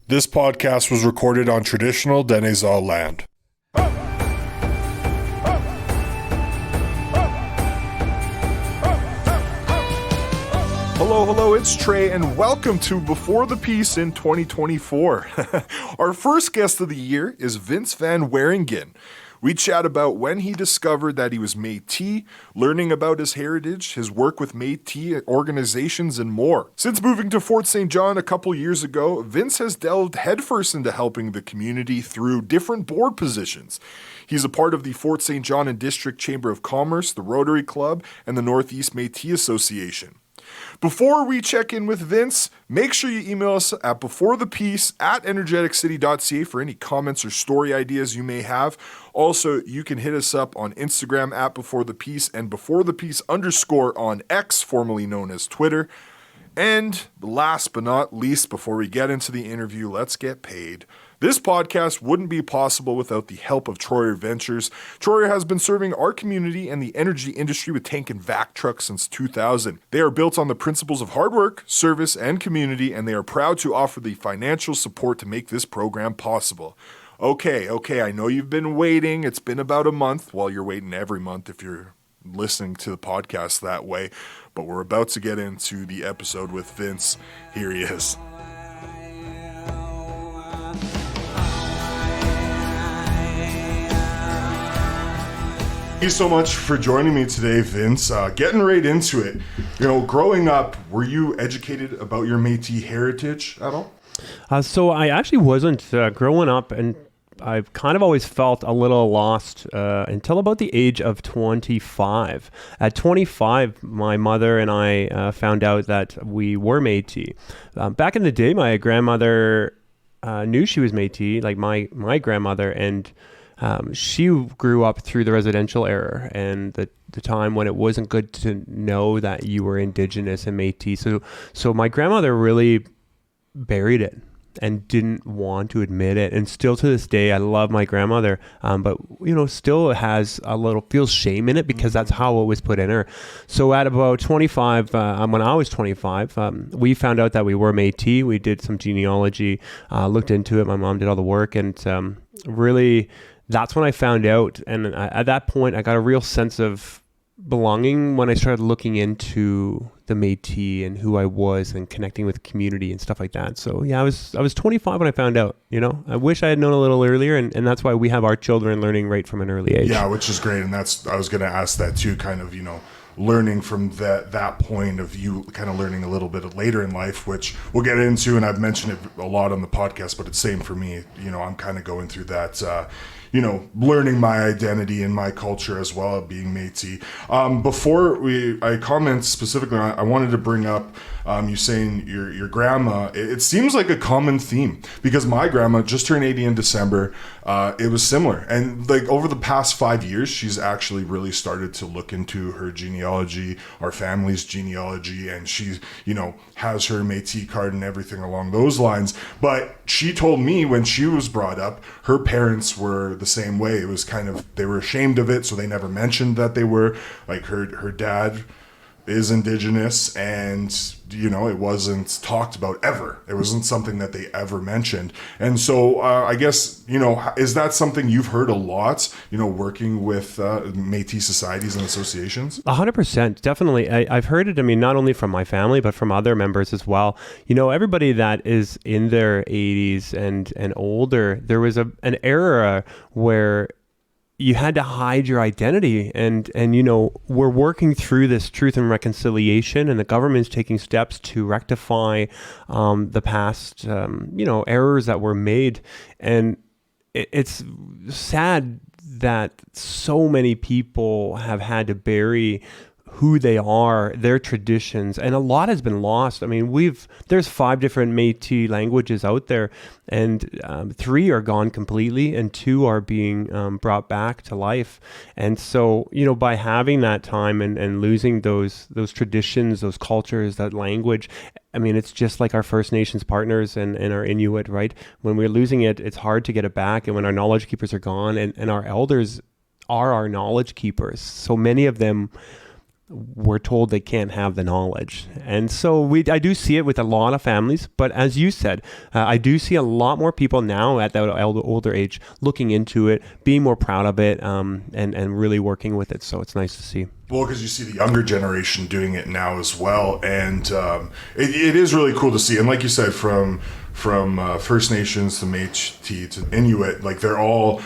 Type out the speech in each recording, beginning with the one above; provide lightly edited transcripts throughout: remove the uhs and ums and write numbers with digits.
This podcast was recorded on traditional Denizal land. Hello, it's Trey, and welcome to Before the Peace in 2024. Our first guest of the year is Vince van Wieringen. We chat about when he discovered that he was Métis, learning about his heritage, his work with Métis organizations, and more. Since moving to Fort St. John a couple years ago, Vince has delved headfirst into helping the community through different board positions. He's a part of the Fort St. John and District Chamber of Commerce, the Rotary Club, and the North East Métis Association. Before we check in with Vince, make sure you email us at beforethepeace@energeticcity.ca for any comments or story ideas you may have. Also, you can hit us up on Instagram at beforethepeace and beforethepeace_ on X, formerly known as Twitter. And last but not least, before we get into the interview, let's get paid. This podcast wouldn't be possible without the help of Troyer Ventures. Troyer has been serving our community and the energy industry with tank and vac trucks since 2000. They are built on the principles of hard work, service, and community, and they are proud to offer the financial support to make this program possible. Okay, I know you've been waiting. It's been about a month. Well, you're waiting every month if you're listening to the podcast that way. But we're about to get into the episode with Vince. Here he is. Thank you so much for joining me today, Vince. Getting right into it. You know, growing up, were you educated about your Métis heritage at all? So I actually wasn't growing up, and I've kind of always felt a little lost until about the age of 25. At 25, my mother and I found out that we were Métis. Back in the day, my grandmother knew she was Métis, like my grandmother, and she grew up through the residential era and the time when it wasn't good to know that you were Indigenous and Métis. So my grandmother really buried it and didn't want to admit it. And still to this day, I love my grandmother, but still feels shame in it because that's how it was put in her. So at about 25, when I was 25, we found out that we were Métis. We did some genealogy, looked into it. My mom did all the work, and really, that's when I found out. And at that point, I got a real sense of belonging when I started looking into the Métis and who I was and connecting with the community and stuff like that. So yeah, I was 25 when I found out. I wish I had known a little earlier, and that's why we have our children learning right from an early age. Yeah, which is great. And I was going to ask that too, kind of, learning from that point of you kind of learning a little bit later in life, which we'll get into, and I've mentioned it a lot on the podcast, but it's same for me. I'm kind of going through that, learning my identity and my culture as well, being Métis. Before I comment specifically, I wanted to bring up you saying your grandma. It seems like a common theme because my grandma just turned 80 in December. It was similar, and like over the past 5 years, she's actually really started to look into her genealogy, our family's genealogy, and she, has her Métis card and everything along those lines. But she told me when she was brought up, her parents were the same way. It was kind of, they were ashamed of it, so they never mentioned that they were. Like her dad is Indigenous, and it wasn't talked about ever. It wasn't something that they ever mentioned. And so I guess, is that something you've heard a lot, working with Métis societies and associations? 100%, definitely. I've heard it, not only from my family, but from other members as well. everybody that is in their 80s and older, there was an era where you had to hide your identity, and we're working through this truth and reconciliation, and the government's taking steps to rectify the past errors that were made. And it's sad that so many people have had to bury who they are, their traditions, and a lot has been lost. There's 5 different Métis languages out there, and 3 are gone completely, and 2 are being brought back to life. And so, by having that time and losing those traditions, those cultures, that language, it's just like our First Nations partners and our Inuit, right? When we're losing it, it's hard to get it back. And when our knowledge keepers are gone, and our elders are our knowledge keepers, so many of them we're told they can't have the knowledge. And so I do see it with a lot of families, but as you said, I do see a lot more people now at that older age looking into it, being more proud of it, and really working with it. So it's nice to see. Well, because you see the younger generation doing it now as well, and it is really cool to see. And like you said, from First Nations to Métis to Inuit, like they're all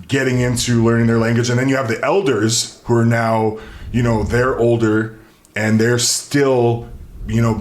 getting into learning their language. And then you have the elders who are now, they're older and they're still,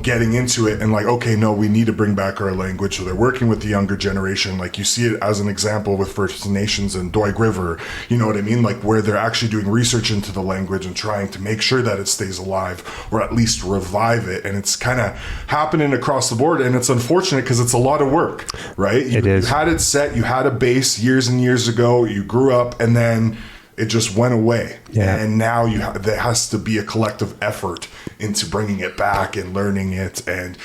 getting into it and like, okay, no, we need to bring back our language. So they're working with the younger generation. Like you see it as an example with First Nations and Doig River, you know what I mean? Like where they're actually doing research into the language and trying to make sure that it stays alive or at least revive it. And it's kind of happening across the board. And it's unfortunate because it's a lot of work, right? It is. You had it set, you had a base years and years ago, you grew up, and then it just went away. Yeah. And now there has to be a collective effort into bringing it back and learning it and,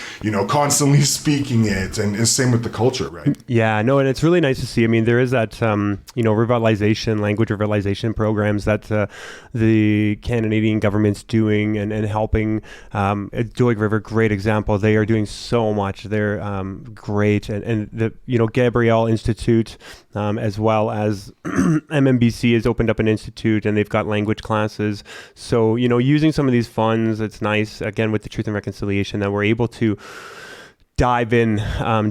constantly speaking it. And it's same with the culture, right? Yeah, no, and it's really nice to see. I mean, there is that, revitalization, language revitalization programs that the Canadian government's doing and helping. Doig River, great example. They are doing so much. They're great. And the, Gabrielle Institute, as well as MMBC has opened up an institute and they've got language classes. So, using some of these funds, it's nice, again, with the Truth and Reconciliation, that we're able to dive in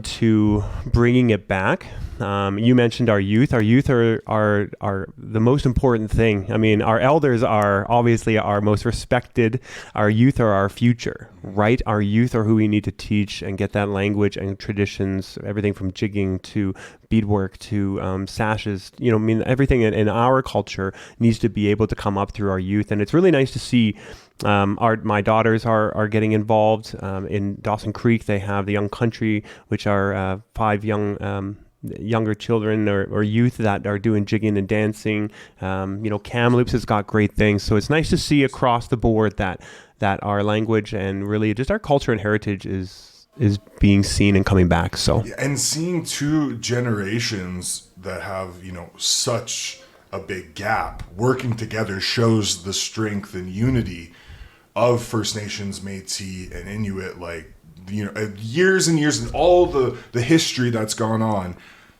to bringing it back. You mentioned our youth. Our youth are the most important thing. I mean, our elders are obviously our most respected. Our youth are our future, right? Our youth are who we need to teach and get that language and traditions, everything from jigging to beadwork to sashes. Everything in our culture needs to be able to come up through our youth. And it's really nice to see my daughters are getting involved. In Dawson Creek, they have the Young Country, which are 5 younger children or youth that are doing jigging and dancing. Kamloops has got great things. So it's nice to see across the board that our language and really just our culture and heritage is being seen and coming back. So and seeing 2 generations that have such a big gap working together shows the strength and unity of First Nations, Métis, and Inuit. Like years and years and all the history that's gone on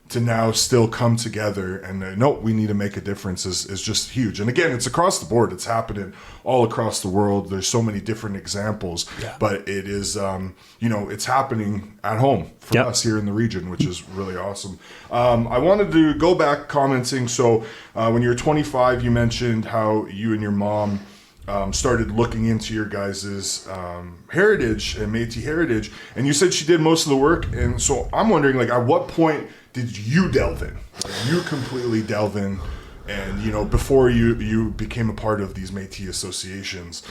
to now still come together and no, we need to make a difference is just huge. And again, it's across the board. It's happening all across the world. There's so many different examples, but it is, it's happening at home for us here in the region, which is really awesome. I wanted to go back commenting. So when you were 25, you mentioned how you and your mom started looking into your guys' heritage and Métis heritage, and you said she did most of the work. And so I'm wondering, like, at what point did you delve in? Like, you completely delve in, and before you became a part of these Métis associations,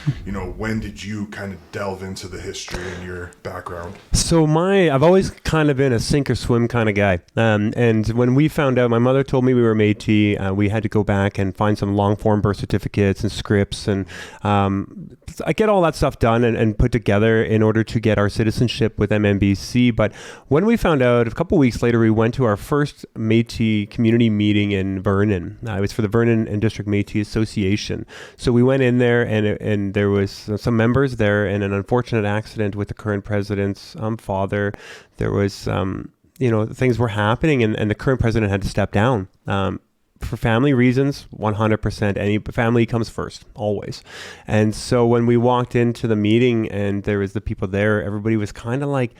when did you kind of delve into the history and your background? So I've always kind of been a sink or swim kind of guy. And when we found out, my mother told me we were Métis, we had to go back and find some long form birth certificates and scripts. And I get all that stuff done and put together in order to get our citizenship with MMBC. But when we found out, a couple weeks later, we went to our first Métis community meeting in Vernon. It was for the Vernon and District Métis Association. So we went in there and there was some members there, and an unfortunate accident with the current president's father. There was, things were happening and the current president had to step down. For family reasons, 100%. Any family comes first, always. And so when we walked into the meeting and there was the people there, everybody was kind of like,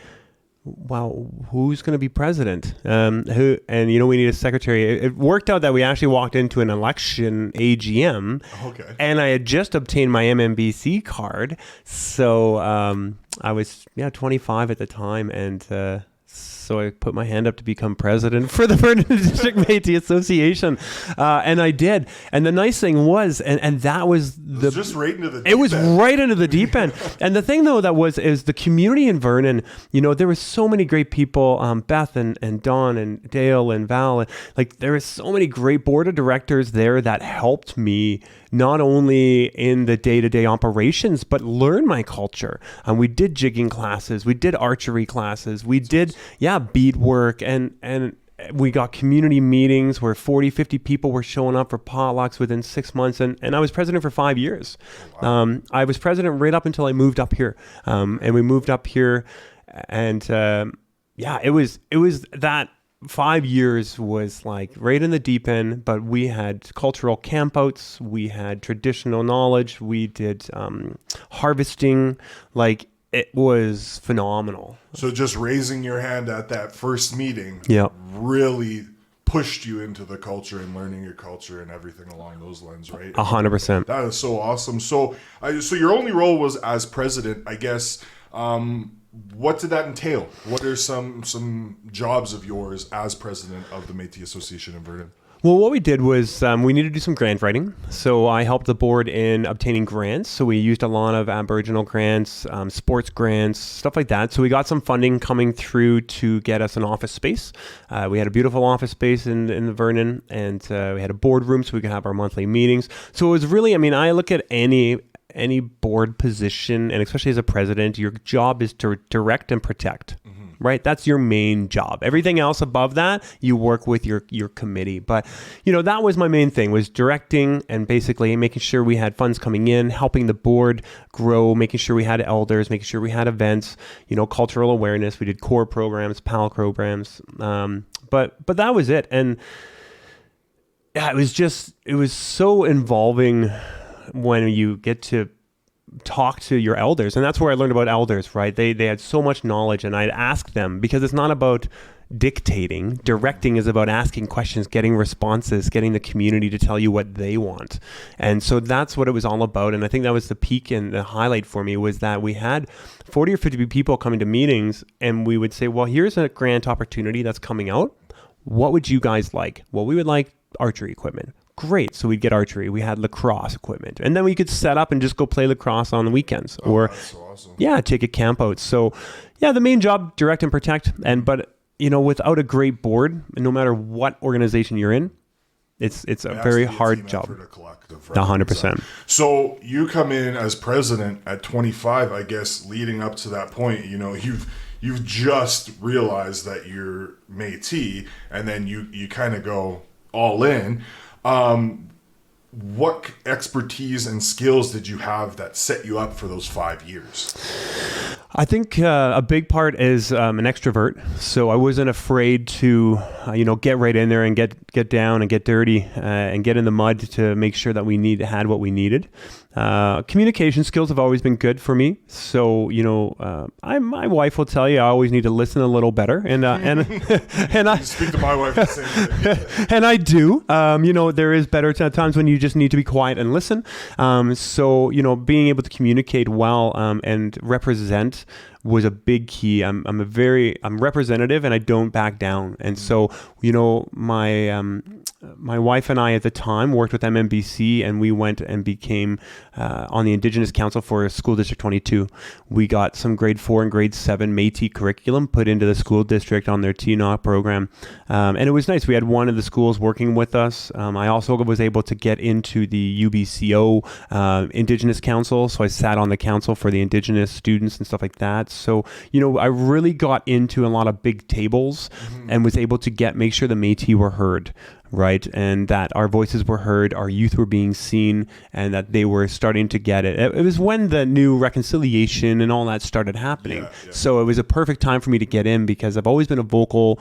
wow, who's going to be president? We need a secretary. It worked out that we actually walked into an election AGM. Okay. And I had just obtained my MMBC card. So I was 25 at the time, and so I put my hand up to become president for the Vernon District Métis Association, and I did. And the nice thing was, and that was just right into the deep it was end. right into the deep end. And the thing though is the community in Vernon. There was so many great people, Beth and Dawn and Dale and Val. Like there was so many great board of directors there that helped me not only in the day-to-day operations, but learn my culture. We did jigging classes, we did archery classes, we did beadwork, and we got community meetings where 40, 50 people were showing up for potlucks within 6 months. And I was president for 5 years. Wow. I was president right up until I moved up here. And we moved up here, and it was that 5 years was like right in the deep end, but we had cultural campouts, we had traditional knowledge, we did harvesting, like it was phenomenal. So just raising your hand at that first meeting Yeah. really pushed you into the culture and learning your culture and everything along those lines, right? 100%. That is so awesome. So your only role was as president, I guess. What did that entail? What are some jobs of yours as president of the Métis Association in Vernon? Well, what we did was we needed to do some grant writing. So I helped the board in obtaining grants. So we used a lot of Aboriginal grants, sports grants, stuff like that. So we got some funding coming through to get us an office space. We had a beautiful office space in Vernon, and we had a boardroom so we could have our monthly meetings. So it was really, I look at any board position, and especially as a president, your job is to direct and protect. Right? That's your main job. Everything else above that, you work with your committee. But, that was my main thing, was directing and basically making sure we had funds coming in, helping the board grow, making sure we had elders, making sure we had events, cultural awareness. We did core programs, PAL programs. But that was it. And yeah, it was so involving when you get to talk to your elders. And that's where I learned about elders, right? They had so much knowledge, and I'd ask them, because it's not about dictating. Directing is about asking questions, getting responses, getting the community to tell you what they want. And so that's what it was all about. And I think that was the peak and the highlight for me, was that we had 40 or 50 people coming to meetings, and we would say, well, here's a grant opportunity that's coming out. What would you guys like? Well, we would like archery equipment. Great. So we'd get archery. We had lacrosse equipment. And then we could set up and just go play lacrosse on the weekends. That's so awesome. Take a camp out. So the main job, direct and protect. But without a great board, no matter what organization you're in, it's a very hard job. A collective, right? 100%. So you come in as president at 25, I guess, leading up to that point, you've just realized that you're Métis, and then you kind of go all in. What expertise and skills did you have that set you up for those 5 years? I think a big part is an extrovert. So I wasn't afraid to, get right in there and get down and get dirty and get in the mud to make sure that we had what we needed. Communication skills have always been good for me. So, my wife will tell you I always need to listen a little better. And I speak to my wife the same thing. And I do. There is better times when you just need to be quiet and listen. So, being able to communicate well and represent was a big key. I'm representative, and I don't back down. And so, my wife and I at the time worked with MMBC, and we went and became on the Indigenous Council for School District 22. We got some grade 4 and grade 7 Métis curriculum put into the school district on their TNOC program. And it was nice. We had one of the schools working with us. I also was able to get into the UBCO Indigenous Council. So I sat on the council for the Indigenous students and stuff like that. So, I really got into a lot of big tables and was able to make sure the Métis were heard. Right. And that our voices were heard, our youth were being seen, and that they were starting to get it. It was when the new reconciliation and all that started happening. Yeah. So it was a perfect time for me to get in, because I've always been a vocal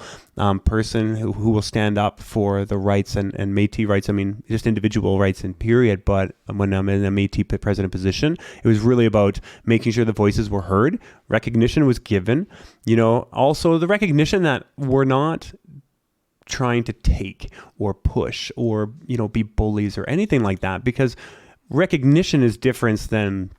person who will stand up for the rights and Métis rights. Just individual rights in period. But when I'm in a Métis president position, it was really about making sure the voices were heard. Recognition was given. Also the recognition that we're not trying to take or push or be bullies or anything like that, because recognition is different than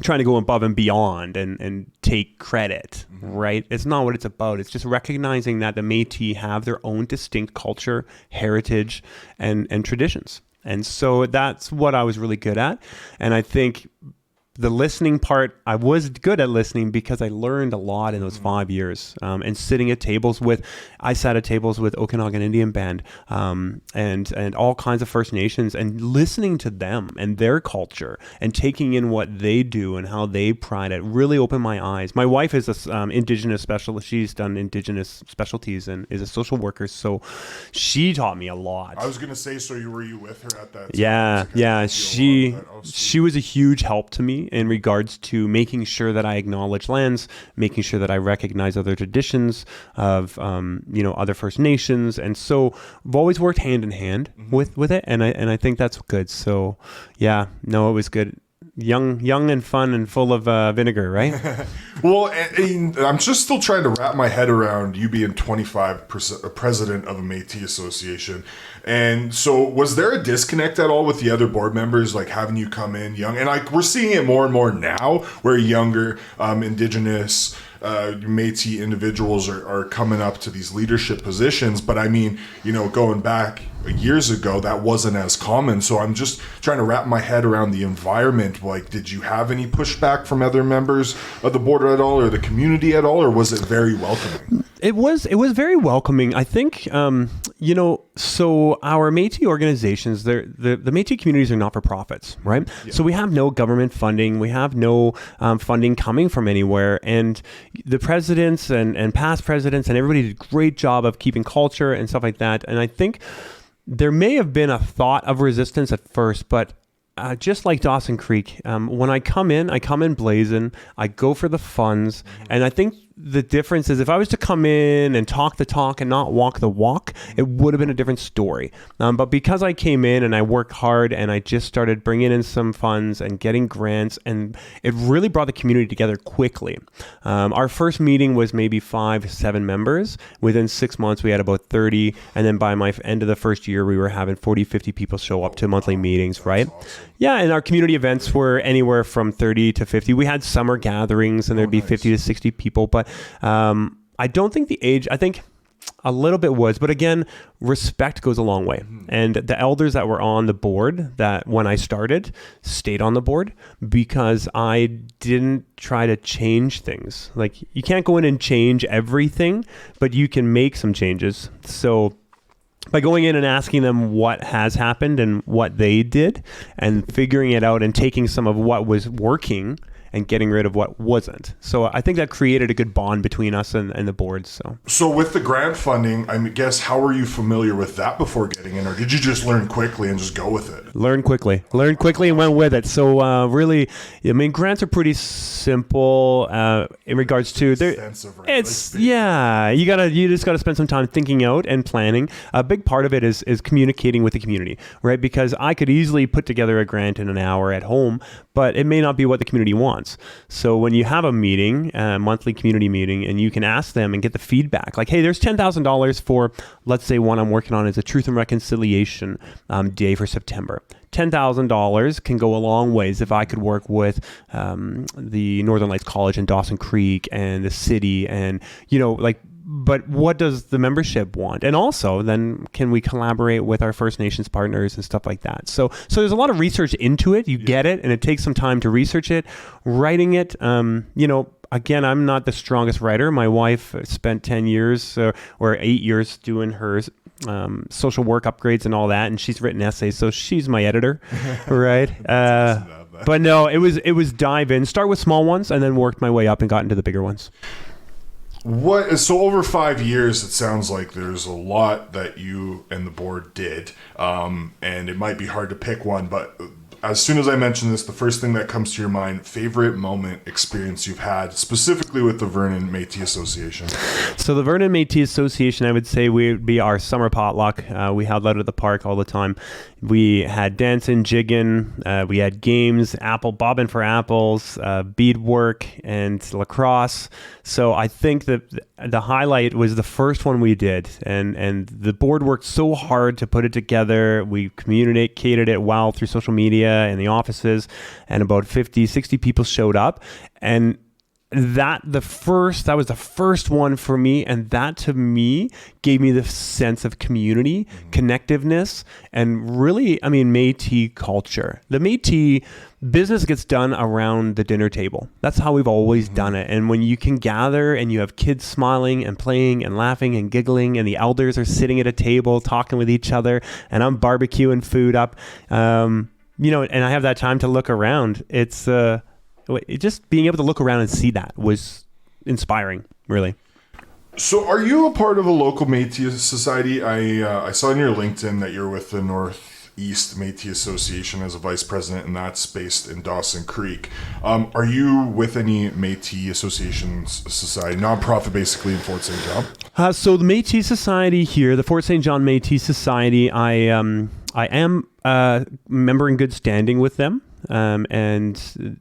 trying to go above and beyond and take credit, right? It's not what it's about. It's just recognizing that the Métis have their own distinct culture, heritage, and traditions. And so that's what I was really good at. And I think the listening part, I was good at listening because I learned a lot in those 5 years. And sitting at tables I sat at tables with Okanagan Indian Band, and all kinds of First Nations, and listening to them and their culture and taking in what they do and how they pride it really opened my eyes. My wife is a Indigenous specialist. She's done Indigenous specialties and is a social worker. So she taught me a lot. I was going to say, so were you with her at that time? Yeah. She was a huge help to me in regards to making sure that I acknowledge lands, making sure that I recognize other traditions of, other First Nations. And so I've always worked hand in hand with it. And I think that's good. So yeah, no, it was good. Young and fun and full of vinegar, right? Well, and I'm just still trying to wrap my head around you being 25% president of a Métis association. And so was there a disconnect at all with the other board members, like having you come in young? And like we're seeing it more and more now where younger Indigenous Métis individuals are coming up to these leadership positions. But I mean, going back years ago, that wasn't as common. So I'm just trying to wrap my head around the environment. Like, did you have any pushback from other members of the board at all, or the community at all, or was it very welcoming? It was very welcoming. I think, so our Métis organizations, the Métis communities are not-for-profits, right? Yeah. So we have no government funding. We have no funding coming from anywhere. And the presidents and past presidents and everybody did a great job of keeping culture and stuff like that. And I think there may have been a thought of resistance at first, but just like Dawson Creek, when I come in blazing, I go for the funds. And I think the difference is if I was to come in and talk the talk and not walk the walk, it would have been a different story. But because I came in and I worked hard and I just started bringing in some funds and getting grants, and it really brought the community together quickly. Our first meeting was maybe 5 to 7 members. Within 6 months, we had about 30. And then by my end of the first year, we were having 40, 50 people show up to monthly meetings, right? Yeah, and our community events were anywhere from 30 to 50. We had summer gatherings and there'd be 50 to 60 people. But I don't think the age, I think a little bit was, but again, respect goes a long way. And the elders that were on the board that when I started stayed on the board because I didn't try to change things. Like you can't go in and change everything, but you can make some changes. So by going in and asking them what has happened and what they did and figuring it out and taking some of what was working and getting rid of what wasn't. So I think that created a good bond between us and the board. So with the grant funding, I guess, how were you familiar with that before getting in? Or did you just learn quickly and just go with it? Learn quickly and went with it. So really, grants are pretty simple in regards to... Extensive, right? It's, you just got to spend some time thinking out and planning. A big part of it is communicating with the community, right? Because I could easily put together a grant in an hour at home, but it may not be what the community wants. So when you have a meeting, a monthly community meeting, and you can ask them and get the feedback, like, hey, there's $10,000 for, let's say one I'm working on is a Truth and Reconciliation Day for September. $10,000 can go a long ways if I could work with the Northern Lights College in Dawson Creek and the city and, but what does the membership want? And also then can we collaborate with our First Nations partners and stuff like that? So there's a lot of research into it. You get it, and it takes some time to research it. Writing it, again, I'm not the strongest writer. My wife spent 10 years or 8 years doing her social work upgrades and all that, and she's written essays, so she's my editor, right? But no, it was dive in, start with small ones, and then worked my way up and got into the bigger ones. So over 5 years, it sounds like there's a lot that you and the board did, and it might be hard to pick one, but as soon as I mention this, the first thing that comes to your mind, favorite moment, experience you've had, specifically with the Vernon Métis Association. So the Vernon Métis Association, I would say, would be our summer potluck. We held out at the park all the time. We had dancing, jigging. We had games, bobbing for apples, beadwork, and lacrosse. So I think that the highlight was the first one we did, and the board worked so hard to put it together. We communicated it well through social media in the offices, and about 50, 60 people showed up, and that was the first one for me, and that to me gave me the sense of community, connectiveness, and really, Métis culture. The Métis business gets done around the dinner table. That's how we've always done it. And when you can gather and you have kids smiling and playing and laughing and giggling, and the elders are sitting at a table talking with each other, and I'm barbecuing food up, and I have that time to look around. It's just being able to look around and see that was inspiring, really. So are you a part of a local Métis society? I saw on your LinkedIn that you're with the North East Métis Association as a vice president, and that's based in Dawson Creek. Are you with any Métis Associations society, nonprofit basically in Fort St. John? So the Métis Society here, the Fort St. John Métis Society, I am a member in good standing with them, and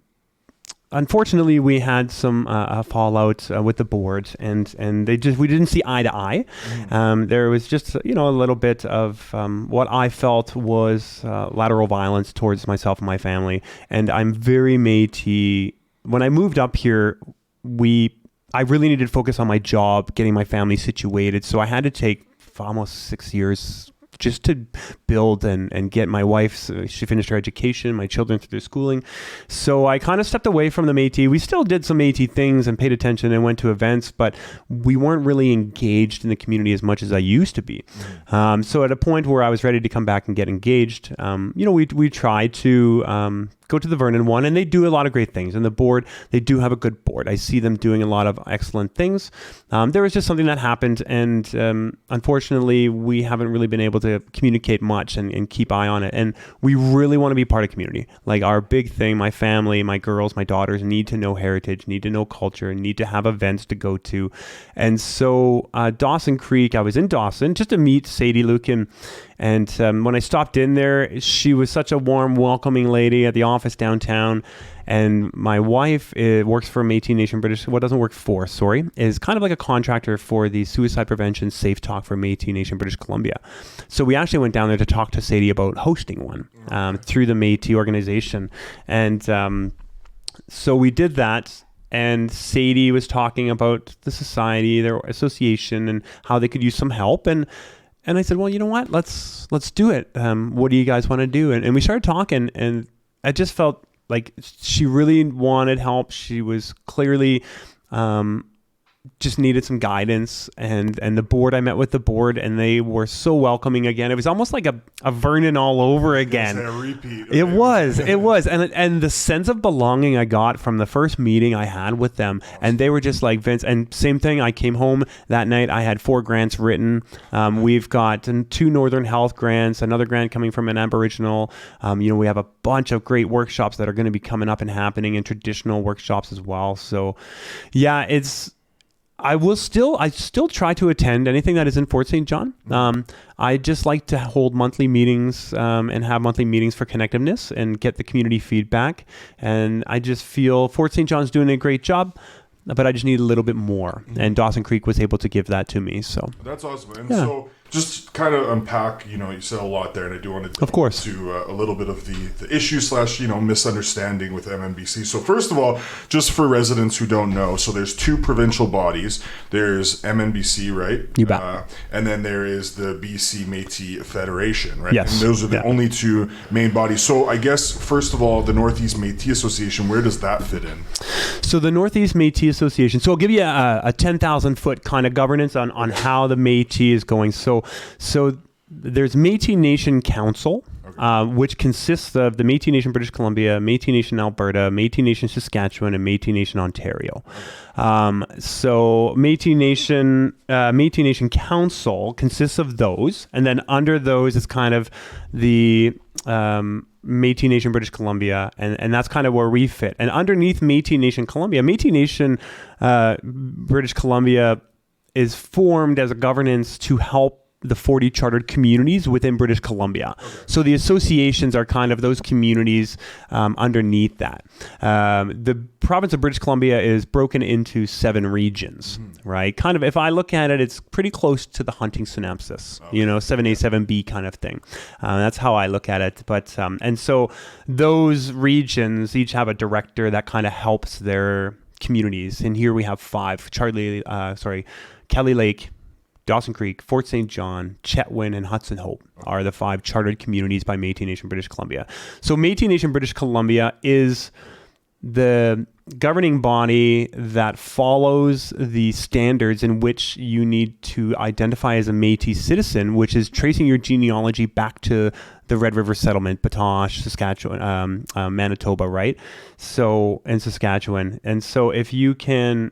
unfortunately, we had some fallout with the board, and we didn't see eye to eye. There was just a little bit of what I felt was lateral violence towards myself and my family. And I'm very Métis. When I moved up here, I really needed to focus on my job, getting my family situated. So I had to take almost 6 years just to build and get my wife, she finished her education, my children through their schooling. So I kind of stepped away from the Métis. We still did some Métis things and paid attention and went to events, but we weren't really engaged in the community as much as I used to be. So at a point where I was ready to come back and get engaged, we tried to go to the Vernon one, and they do a lot of great things. And the board, they do have a good board. I see them doing a lot of excellent things. There was just something that happened, and unfortunately, we haven't really been able to communicate much and keep eye on it. And we really want to be part of community. Like our big thing, my family, my girls, my daughters need to know heritage, need to know culture, need to have events to go to. And so Dawson Creek, I was in Dawson just to meet Sadie Lukin. And when I stopped in there, she was such a warm, welcoming lady at the office downtown. And my wife works for Métis Nation British, is kind of like a contractor for the suicide prevention safe talk for Métis Nation British Columbia. So we actually went down there to talk to Sadie about hosting one through the Métis organization. And so we did that. And Sadie was talking about the society, their association, and how they could use some help. And I said, well, you know what? Let's do it. What do you guys want to do? And we started talking, and I just felt like she really wanted help. She was clearly just needed some guidance, and the board, I met with the board, and they were so welcoming again. It was almost like a Vernon all over again. It's a repeat. It was. And the sense of belonging I got from the first meeting I had with them, and they were just like, Vince, and same thing, I came home that night, I had 4 grants written. We've got 2 Northern Health grants, another grant coming from an Aboriginal. We have a bunch of great workshops that are going to be coming up and happening, and traditional workshops as well. So yeah, I still try to attend anything that is in Fort St. John. I just like to hold monthly meetings and have monthly meetings for connectiveness and get the community feedback. And I just feel Fort St. John's doing a great job, but I just need a little bit more. And Dawson Creek was able to give that to me. So that's awesome. And so just kind of unpack, you said a lot there, and I do want to of course to a little bit of the issue / misunderstanding with MNBC. So first of all, just for residents who don't know, so there's 2 provincial bodies. There's MNBC, right? You bet. And then there is the BC Métis Federation, right? Yes. And those are the only 2 main bodies. So I guess first of all, the North East Métis Association, where does that fit in? So the North East Métis Association. So I'll give you a 10,000 foot kind of governance on how the Métis is going. So there's Métis Nation Council, which consists of the Métis Nation British Columbia, Métis Nation Alberta, Métis Nation Saskatchewan, and Métis Nation Ontario. So Métis Nation Council consists of those, and then under those is kind of the Métis Nation British Columbia, and that's kind of where we fit. And underneath Métis Nation Columbia, Métis Nation British Columbia is formed as a governance to help the 40 chartered communities within British Columbia. Okay. So the associations are kind of those communities underneath that. The province of British Columbia is broken into 7 regions, right? Kind of, if I look at it, it's pretty close to the hunting synopsis, 7A, 7B kind of thing. That's how I look at it. But and so those regions each have a director that kind of helps their communities. And here we have 5, Kelly Lake, Dawson Creek, Fort St. John, Chetwynd, and Hudson Hope are the 5 chartered communities by Métis Nation British Columbia. So Métis Nation British Columbia is the governing body that follows the standards in which you need to identify as a Métis citizen, which is tracing your genealogy back to the Red River settlement, Batoche, Saskatchewan, Manitoba, right? So, and Saskatchewan. And so if you can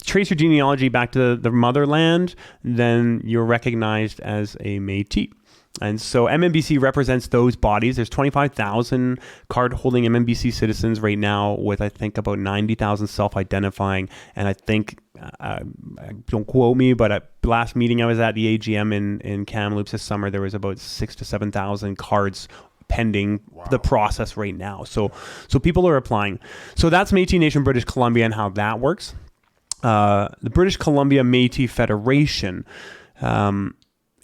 trace your genealogy back to the motherland, then you're recognized as a Métis. And so MMBC represents those bodies. There's 25,000 card-holding MMBC citizens right now, with I think about 90,000 self-identifying. And I think, don't quote me, but at the last meeting I was at, the AGM in Kamloops this summer, there was about 6,000 to 7,000 cards pending the process right now. So people are applying. So that's Métis Nation British Columbia and how that works. The British Columbia Métis Federation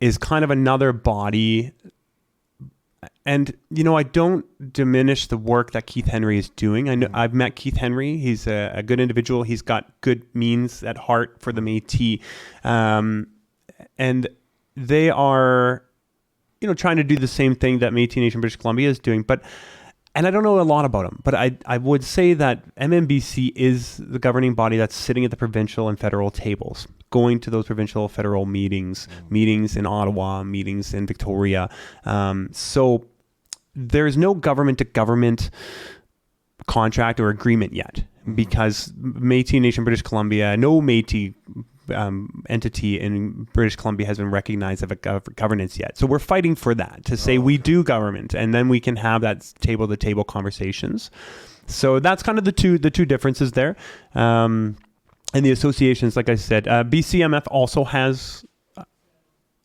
is kind of another body. And, I don't diminish the work that Keith Henry is doing. I know I've met Keith Henry. He's a good individual. He's got good means at heart for the Métis. And they are, trying to do the same thing that Métis Nation British Columbia is doing. And I don't know a lot about them, but I would say that MMBC is the governing body that's sitting at the provincial and federal tables, going to those provincial federal meetings in Ottawa, meetings in Victoria. So there's no government to government contract or agreement yet, because Métis Nation British Columbia, no Métis entity in British Columbia has been recognized as a governance yet. So we're fighting for that, to say we do government, and then we can have that table-to-table conversations. So that's kind of the two differences there. And the associations, like I said, BCMF also has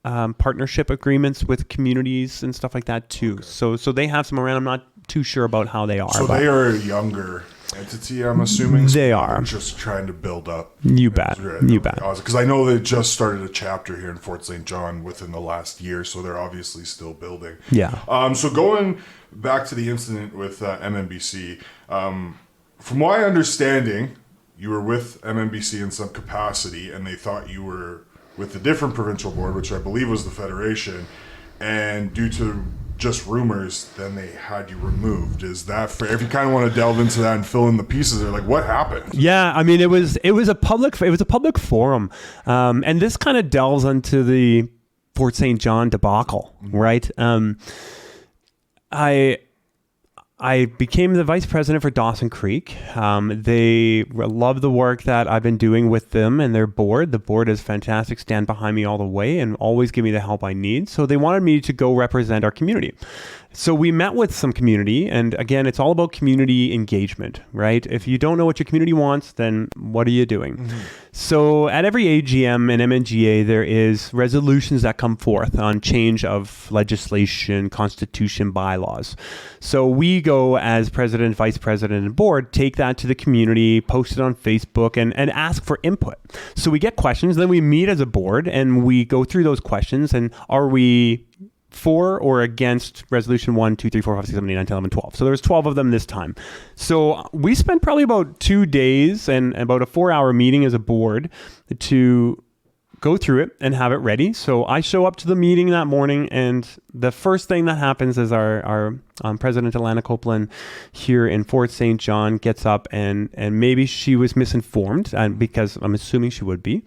partnership agreements with communities and stuff like that too. Okay. So they have some around. I'm not too sure about how they are. So they are a younger entity, I'm assuming. They are just trying to build up. You bet. You bet. Because I know they just started a chapter here in Fort St. John within the last year, so they're obviously still building. Yeah. So going back to the incident with MMBC, from my understanding, you were with MMBC in some capacity, and they thought you were with a different provincial board, which I believe was the Federation, and due to just rumors, then they had you removed. Is that fair? If you kind of want to delve into that and fill in the pieces, they're like, what happened? Yeah, I mean, it was a public forum, and this kind of delves into the Fort St. John debacle, right? I became the vice president for Dawson Creek. They love the work that I've been doing with them and their board. The board is fantastic, stand behind me all the way, and always give me the help I need. So they wanted me to go represent our community. So we met with some community, and again, it's all about community engagement, right? If you don't know what your community wants, then what are you doing? Mm-hmm. So at every AGM and MNGA, there is resolutions that come forth on change of legislation, constitution, bylaws. So we go as president, vice president, and board, take that to the community, post it on Facebook, and ask for input. So we get questions, then we meet as a board, and we go through those questions, and are we for or against resolution 1, 2, 3, 4, 5, 6, 7, 8, 9, 10, 11, 12. So there's 12 of them this time. So we spent probably about 2 days and about a 4-hour meeting as a board to go through it and have it ready. So I show up to the meeting that morning, and the first thing that happens is our President Alana Copeland here in Fort St. John gets up, and maybe she was misinformed, because I'm assuming she would be,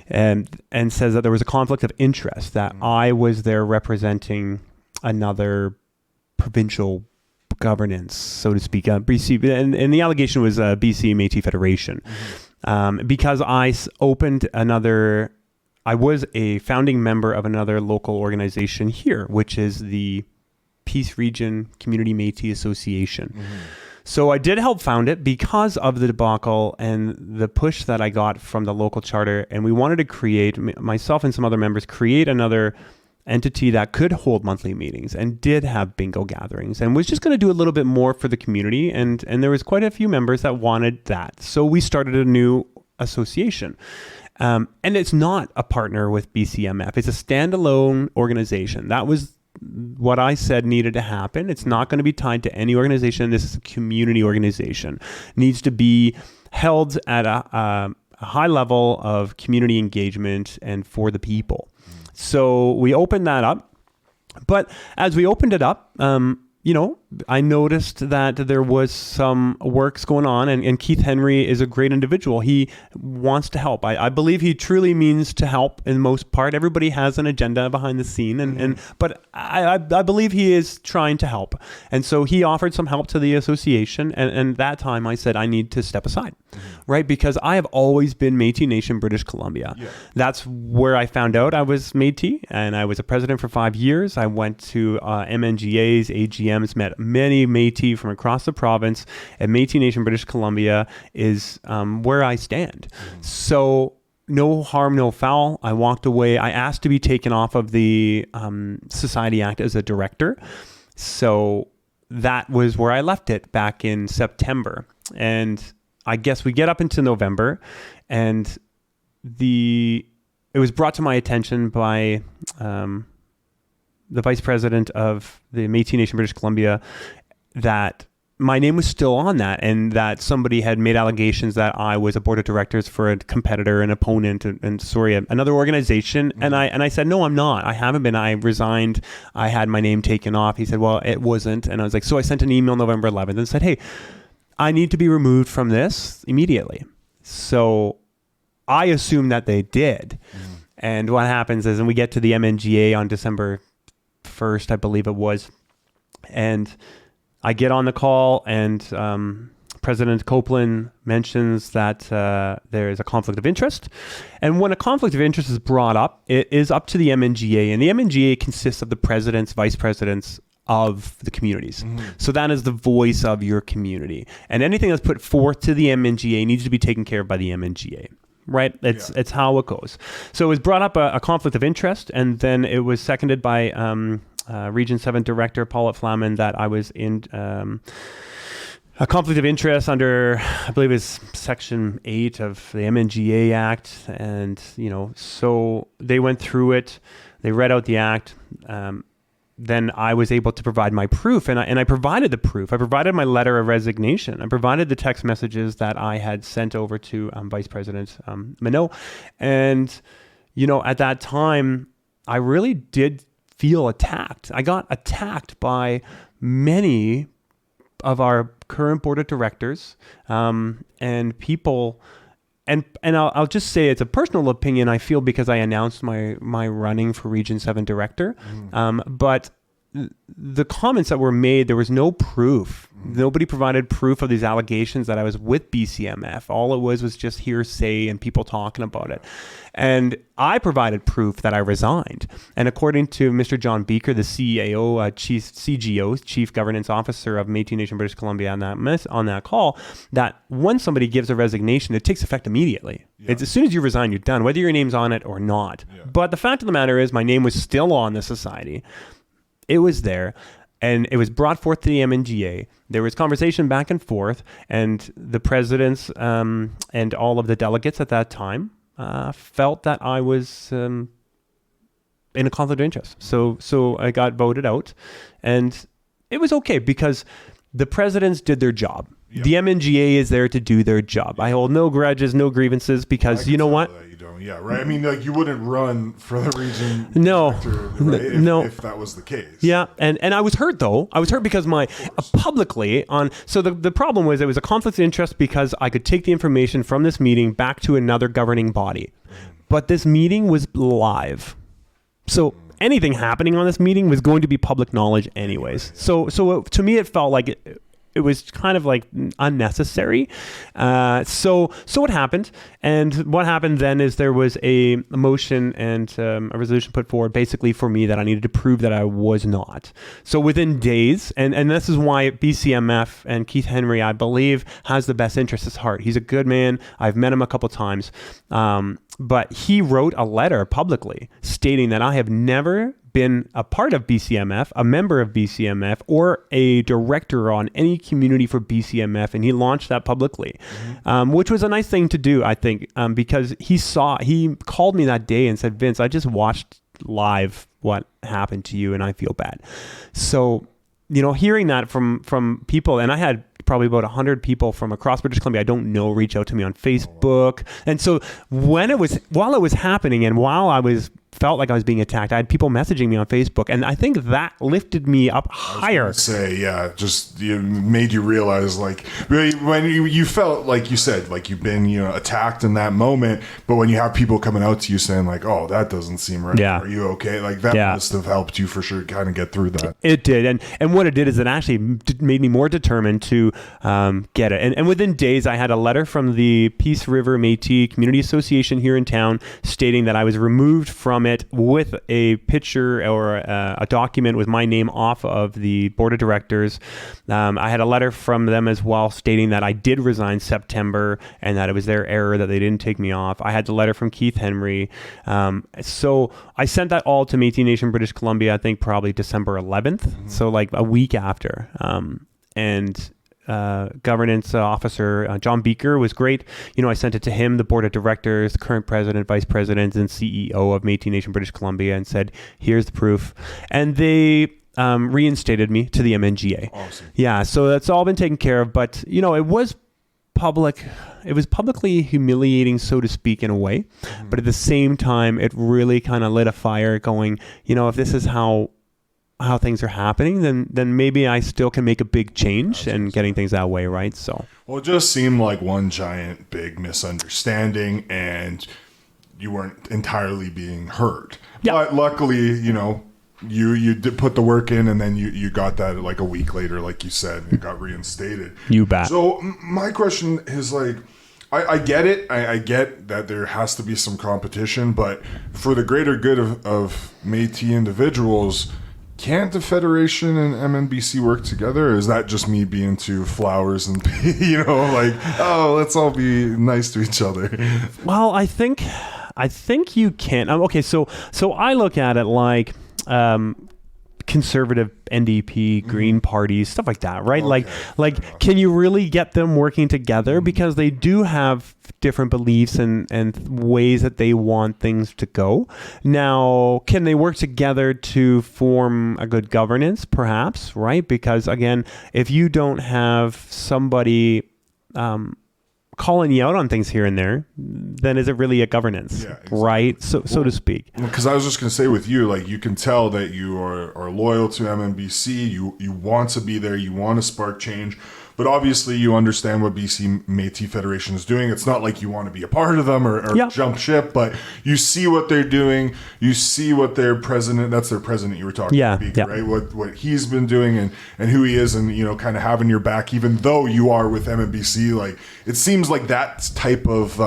and says that there was a conflict of interest, that I was there representing another provincial governance, so to speak, BC, and the allegation was BC Métis Federation, because I was a founding member of another local organization here, which is the Peace Region Community Métis Association. Mm-hmm. So I did help found it because of the debacle and the push that I got from the local charter. And we wanted to create, myself and some other members, create another entity that could hold monthly meetings and did have bingo gatherings and was just going to do a little bit more for the community. And there was quite a few members that wanted that. So we started a new association. And it's not a partner with BCMF. It's a standalone organization. That was what I said needed to happen. It's not going to be tied to any organization. This is a community organization. It needs to be held at a a high level of community engagement and for the people. So we opened that up. But as we opened it up, I noticed that there was some works going on, and Keith Henry is a great individual. He wants to help. I believe he truly means to help in most part. Everybody has an agenda behind the scene, but I believe he is trying to help. And so he offered some help to the association, and that time I said I need to step aside, right? Because I have always been Métis Nation, British Columbia. Yeah. That's where I found out I was Métis, and I was a president for 5 years. I went to MNGAs, AGMs, met many Métis from across the province, and Métis Nation, British Columbia is where I stand. So no harm, no foul. I walked away. I asked to be taken off of the Society Act as a director. So that was where I left it back in September. And I guess we get up into November, and it was brought to my attention by the vice president of the Métis Nation, British Columbia, that my name was still on that, and that somebody had made allegations that I was a board of directors for a competitor, an opponent, another organization. And I said, no, I'm not. I haven't been. I resigned. I had my name taken off. He said, well, it wasn't. And I was like, so I sent an email November 11th and said, hey, I need to be removed from this immediately. So I assumed that they did. And what happens is, and we get to the MNGA on December 1st, I believe it was, and I get on the call, and President Copeland mentions that there is a conflict of interest. And when a conflict of interest is brought up, it is up to the MNGA, and the MNGA consists of the presidents, vice presidents of the communities. So that is the voice of your community, and anything that's put forth to the MNGA needs to be taken care of by the MNGA. Right? It's how it goes. So it was brought up a conflict of interest, and then it was seconded by Region 7 Director Paulette Flaman that I was in a conflict of interest under, I believe it's Section 8 of the MNGA Act. And, so they went through it. They read out the act. Then I was able to provide my proof, and I provided the proof. I provided my letter of resignation. I provided the text messages that I had sent over to Vice President Minot. And, at that time, I really did feel attacked. I got attacked by many of our current board of directors and people. And I'll just say it's a personal opinion, I feel, because I announced my running for Region 7 director. But the comments that were made, there was no proof. Nobody provided proof of these allegations that I was with BCMF. All it was just hearsay and people talking about it. And I provided proof that I resigned. And according to Mr. John Beaker, the CEO, Chief Governance Officer of Métis Nation, British Columbia, on that call, that when somebody gives a resignation, it takes effect immediately. Yeah. It's as soon as you resign, you're done, whether your name's on it or not. Yeah. But the fact of the matter is, my name was still on the society. It was there, and it was brought forth to the MNGA. There was conversation back and forth, and the presidents and all of the delegates at that time felt that I was in a conflict of interest. So I got voted out, and it was okay because the presidents did their job. Yep. The MNGA is there to do their job. I hold no grudges, no grievances, because you know what? You don't. Yeah, right. I mean, like, you wouldn't run for the region. No, director, right? If that was the case. Yeah, and I was hurt though. I was hurt because publicly on. So the problem was it was a conflict of interest because I could take the information from this meeting back to another governing body, but this meeting was live, so anything happening on this meeting was going to be public knowledge anyways. So to me, it felt like it was kind of like unnecessary. So what happened? And what happened then is there was a motion and a resolution put forward basically for me that I needed to prove that I was not. So within days, and this is why BCMF and Keith Henry, I believe, has the best interest at heart. He's a good man. I've met him a couple times. But he wrote a letter publicly stating that I have never been a part of BCMF, a member of BCMF, or a director on any community for BCMF, and he launched that publicly, which was a nice thing to do, I think, because he called me that day and said, Vince, I just watched live what happened to you, and I feel bad. So, hearing that from people, and I had probably about 100 people from across British Columbia I don't know reach out to me on Facebook. And so while it was happening and while I felt like I was being attacked, I had people messaging me on Facebook, and I think that lifted me up higher. Just made you realize, like, when you felt, like you said, like you've been, attacked in that moment, but when you have people coming out to you saying like, oh, that doesn't seem right. Yeah. Are you okay? Like that must have helped you for sure kind of get through that. It did. And what it did is it actually made me more determined to get it. And within days, I had a letter from the Peace River Métis Community Association here in town stating that I was removed from it with a picture or a document with my name off of the board of directors. I had a letter from them as well stating that I did resign September and that it was their error that they didn't take me off. I had the letter from Keith Henry. So I sent that all to Métis Nation British Columbia, I think probably December 11th. So like a week after. Governance officer John Beaker was great. I sent it to him, the board of directors, current president, vice president, and CEO of Métis Nation British Columbia, and said, here's the proof. And they reinstated me to the MNGA. Awesome. Yeah, so that's all been taken care of. But, it was public. It was publicly humiliating, so to speak, in a way. But at the same time, it really kind of lit a fire going, if this is how things are happening, then maybe I still can make a big change and getting things that way, right? So, well, it just seemed like one giant big misunderstanding, and you weren't entirely being heard. Yeah. But luckily, you did put the work in, and then you got that like a week later, like you said, and it got reinstated. You bet. So my question is like, I get it. I get that there has to be some competition, but for the greater good of Métis individuals, can't the Federation and MNBC work together? Or is that just me being too flowers and, let's all be nice to each other? Well, I think you can. Okay, so I look at it like conservative NDP, Green parties, stuff like that, right? Okay, can you really get them working together? Because they do have different beliefs and ways that they want things to go. Now, can they work together to form a good governance? Perhaps, right? Because again, if you don't have somebody calling you out on things here and there, then is it really a governance, right? So to speak. Because I was just going to say with you, like you can tell that you are loyal to MNBC. You want to be there. You want to spark change. But obviously you understand what BC Métis Federation is doing. It's not like you want to be a part of them or jump ship, but you see what they're doing. You see what their president, that's their president you were talking about, right? What he's been doing and who he is, and, kind of having your back, even though you are with MNBC. Like, it seems like that type of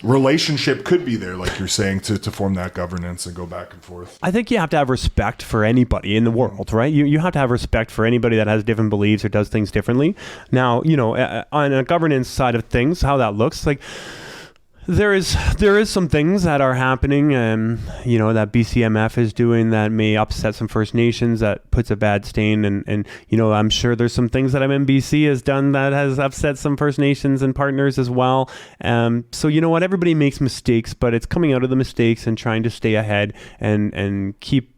relationship could be there, like you're saying, to form that governance and go back and forth. I think you have to have respect for anybody in the world, right? You have to have respect for anybody that has different beliefs or does things differently. Now, on a governance side of things, how that looks, like there is some things that are happening, that BCMF is doing that may upset some First Nations, that puts a bad stain, and I'm sure there's some things that MNBC has done that has upset some First Nations and partners as well. So you know what, everybody makes mistakes, but it's coming out of the mistakes and trying to stay ahead and keep,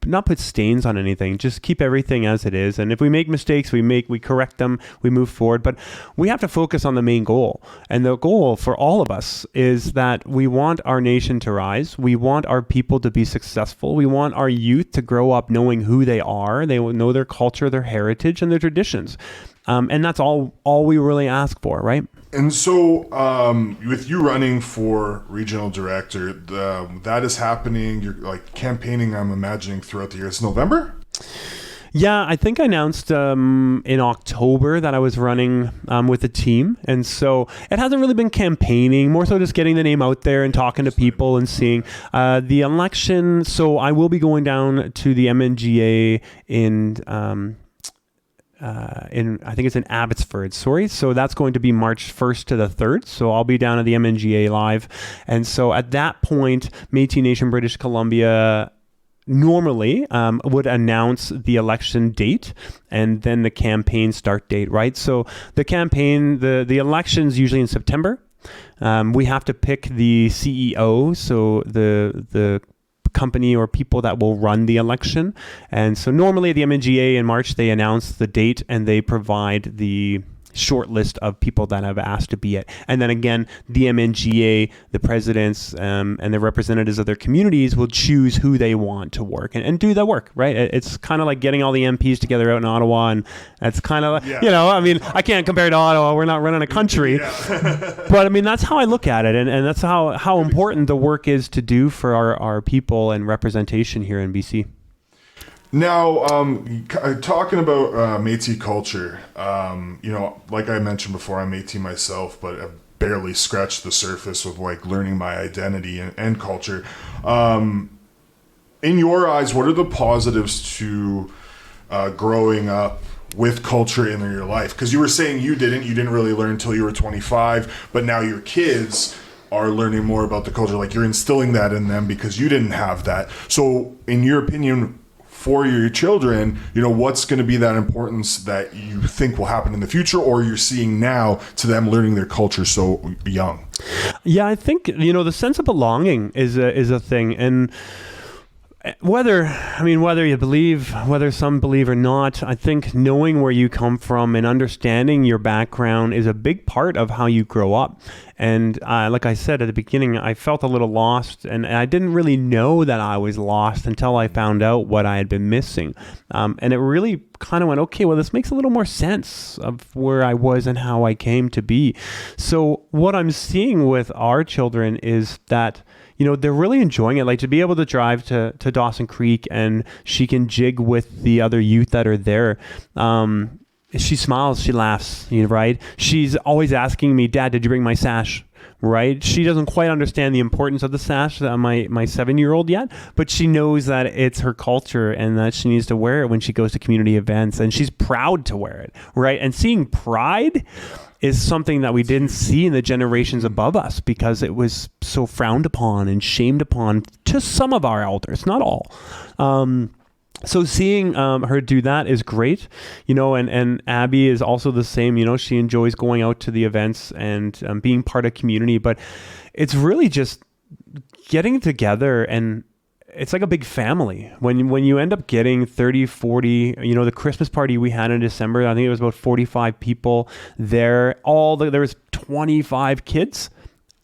not put stains on anything, just keep everything as it is. And if we make mistakes, we correct them, we move forward, but we have to focus on the main goal. And the goal for all of us is that we want our nation to rise. We want our people to be successful. We want our youth to grow up knowing who they are. They will know their culture, their heritage, and their traditions. And that's all we really ask for, right? And so with you running for regional director, that is happening. You're like campaigning, I'm imagining, throughout the year. It's November? Yeah, I think I announced in October that I was running with the team. And so it hasn't really been campaigning, more so just getting the name out there and talking to people and seeing the election. So I will be going down to the MNGA in I think it's in Abbotsford, so that's going to be March 1st to the 3rd. So I'll be down at the MNGA live. And so at that point, Métis Nation British Columbia normally would announce the election date and then the campaign start date, right? So the campaign, the election's usually in September. We have to pick the CEO, so the company or people that will run the election. And so normally the MNGA in March, they announce the date and they provide the short list of people that have asked to be it. And then again, the MNGA, the presidents and the representatives of their communities will choose who they want to work and do the work, right? It's kind of like getting all the MPs together out in Ottawa. And that's kind of, I mean, I can't compare to Ottawa. We're not running a country. But I mean, that's how I look at it. And that's how important the work is to do for our people and representation here in BC. Now, talking about Métis culture, like I mentioned before, I'm Métis myself, but I've barely scratched the surface of like learning my identity and culture. In your eyes, what are the positives to growing up with culture in your life? Because you were saying you didn't really learn until you were 25, but now your kids are learning more about the culture. Like you're instilling that in them because you didn't have that. So in your opinion, for your children, what's going to be that importance that you think will happen in the future or you're seeing now to them learning their culture so young? Yeah, I think, the sense of belonging is a thing. And whether you believe, whether some believe or not, I think knowing where you come from and understanding your background is a big part of how you grow up. And like I said at the beginning, I felt a little lost, and I didn't really know that I was lost until I found out what I had been missing. And it really kind of went, okay, well, this makes a little more sense of where I was and how I came to be. So what I'm seeing with our children is that they're really enjoying it. Like to be able to drive to Dawson Creek and she can jig with the other youth that are there. She smiles, she laughs, right? She's always asking me, Dad, did you bring my sash? Right? She doesn't quite understand the importance of the sash, my 7-year-old yet, but she knows that it's her culture and that she needs to wear it when she goes to community events, and she's proud to wear it, right? And seeing pride is something that we didn't see in the generations above us because it was so frowned upon and shamed upon to some of our elders, not all. So seeing her do that is great, and Abby is also the same. She enjoys going out to the events and being part of community, but it's really just getting together, and it's like a big family. When you end up getting 30, 40, the Christmas party we had in December, I think it was about 45 people there. There was 25 kids.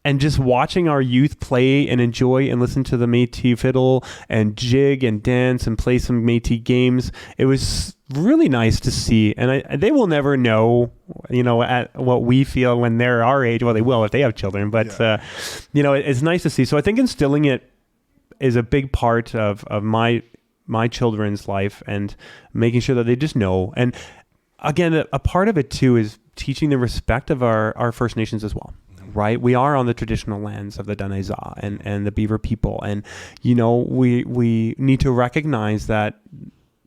And just watching our youth play and enjoy and listen to the Métis fiddle and jig and dance and play some Métis games, it was really nice to see. And they will never know, at what we feel when they're our age. Well, they will if they have children, but it's nice to see. So I think instilling it is a big part of my children's life and making sure that they just know. And again, a part of it too is teaching the respect of our First Nations as well. Right, we are on the traditional lands of the Daneza and the Beaver people, and we need to recognize that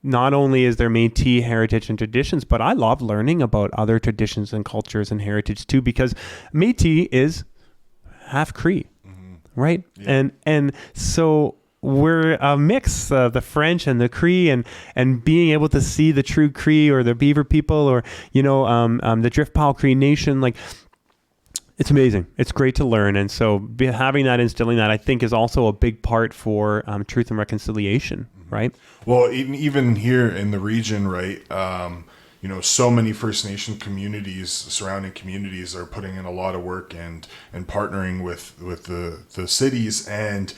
not only is there Métis heritage and traditions, but I love learning about other traditions and cultures and heritage too, because Métis is half Cree, right? Yeah. And so we're a mix of the French and the Cree, and being able to see the true Cree or the Beaver people or the Driftpile Cree Nation, like. It's amazing. It's great to learn. And so having that, instilling that, I think is also a big part for truth and reconciliation, right? Well, even here in the region, right, so many First Nation communities, surrounding communities are putting in a lot of work and partnering with the cities. And,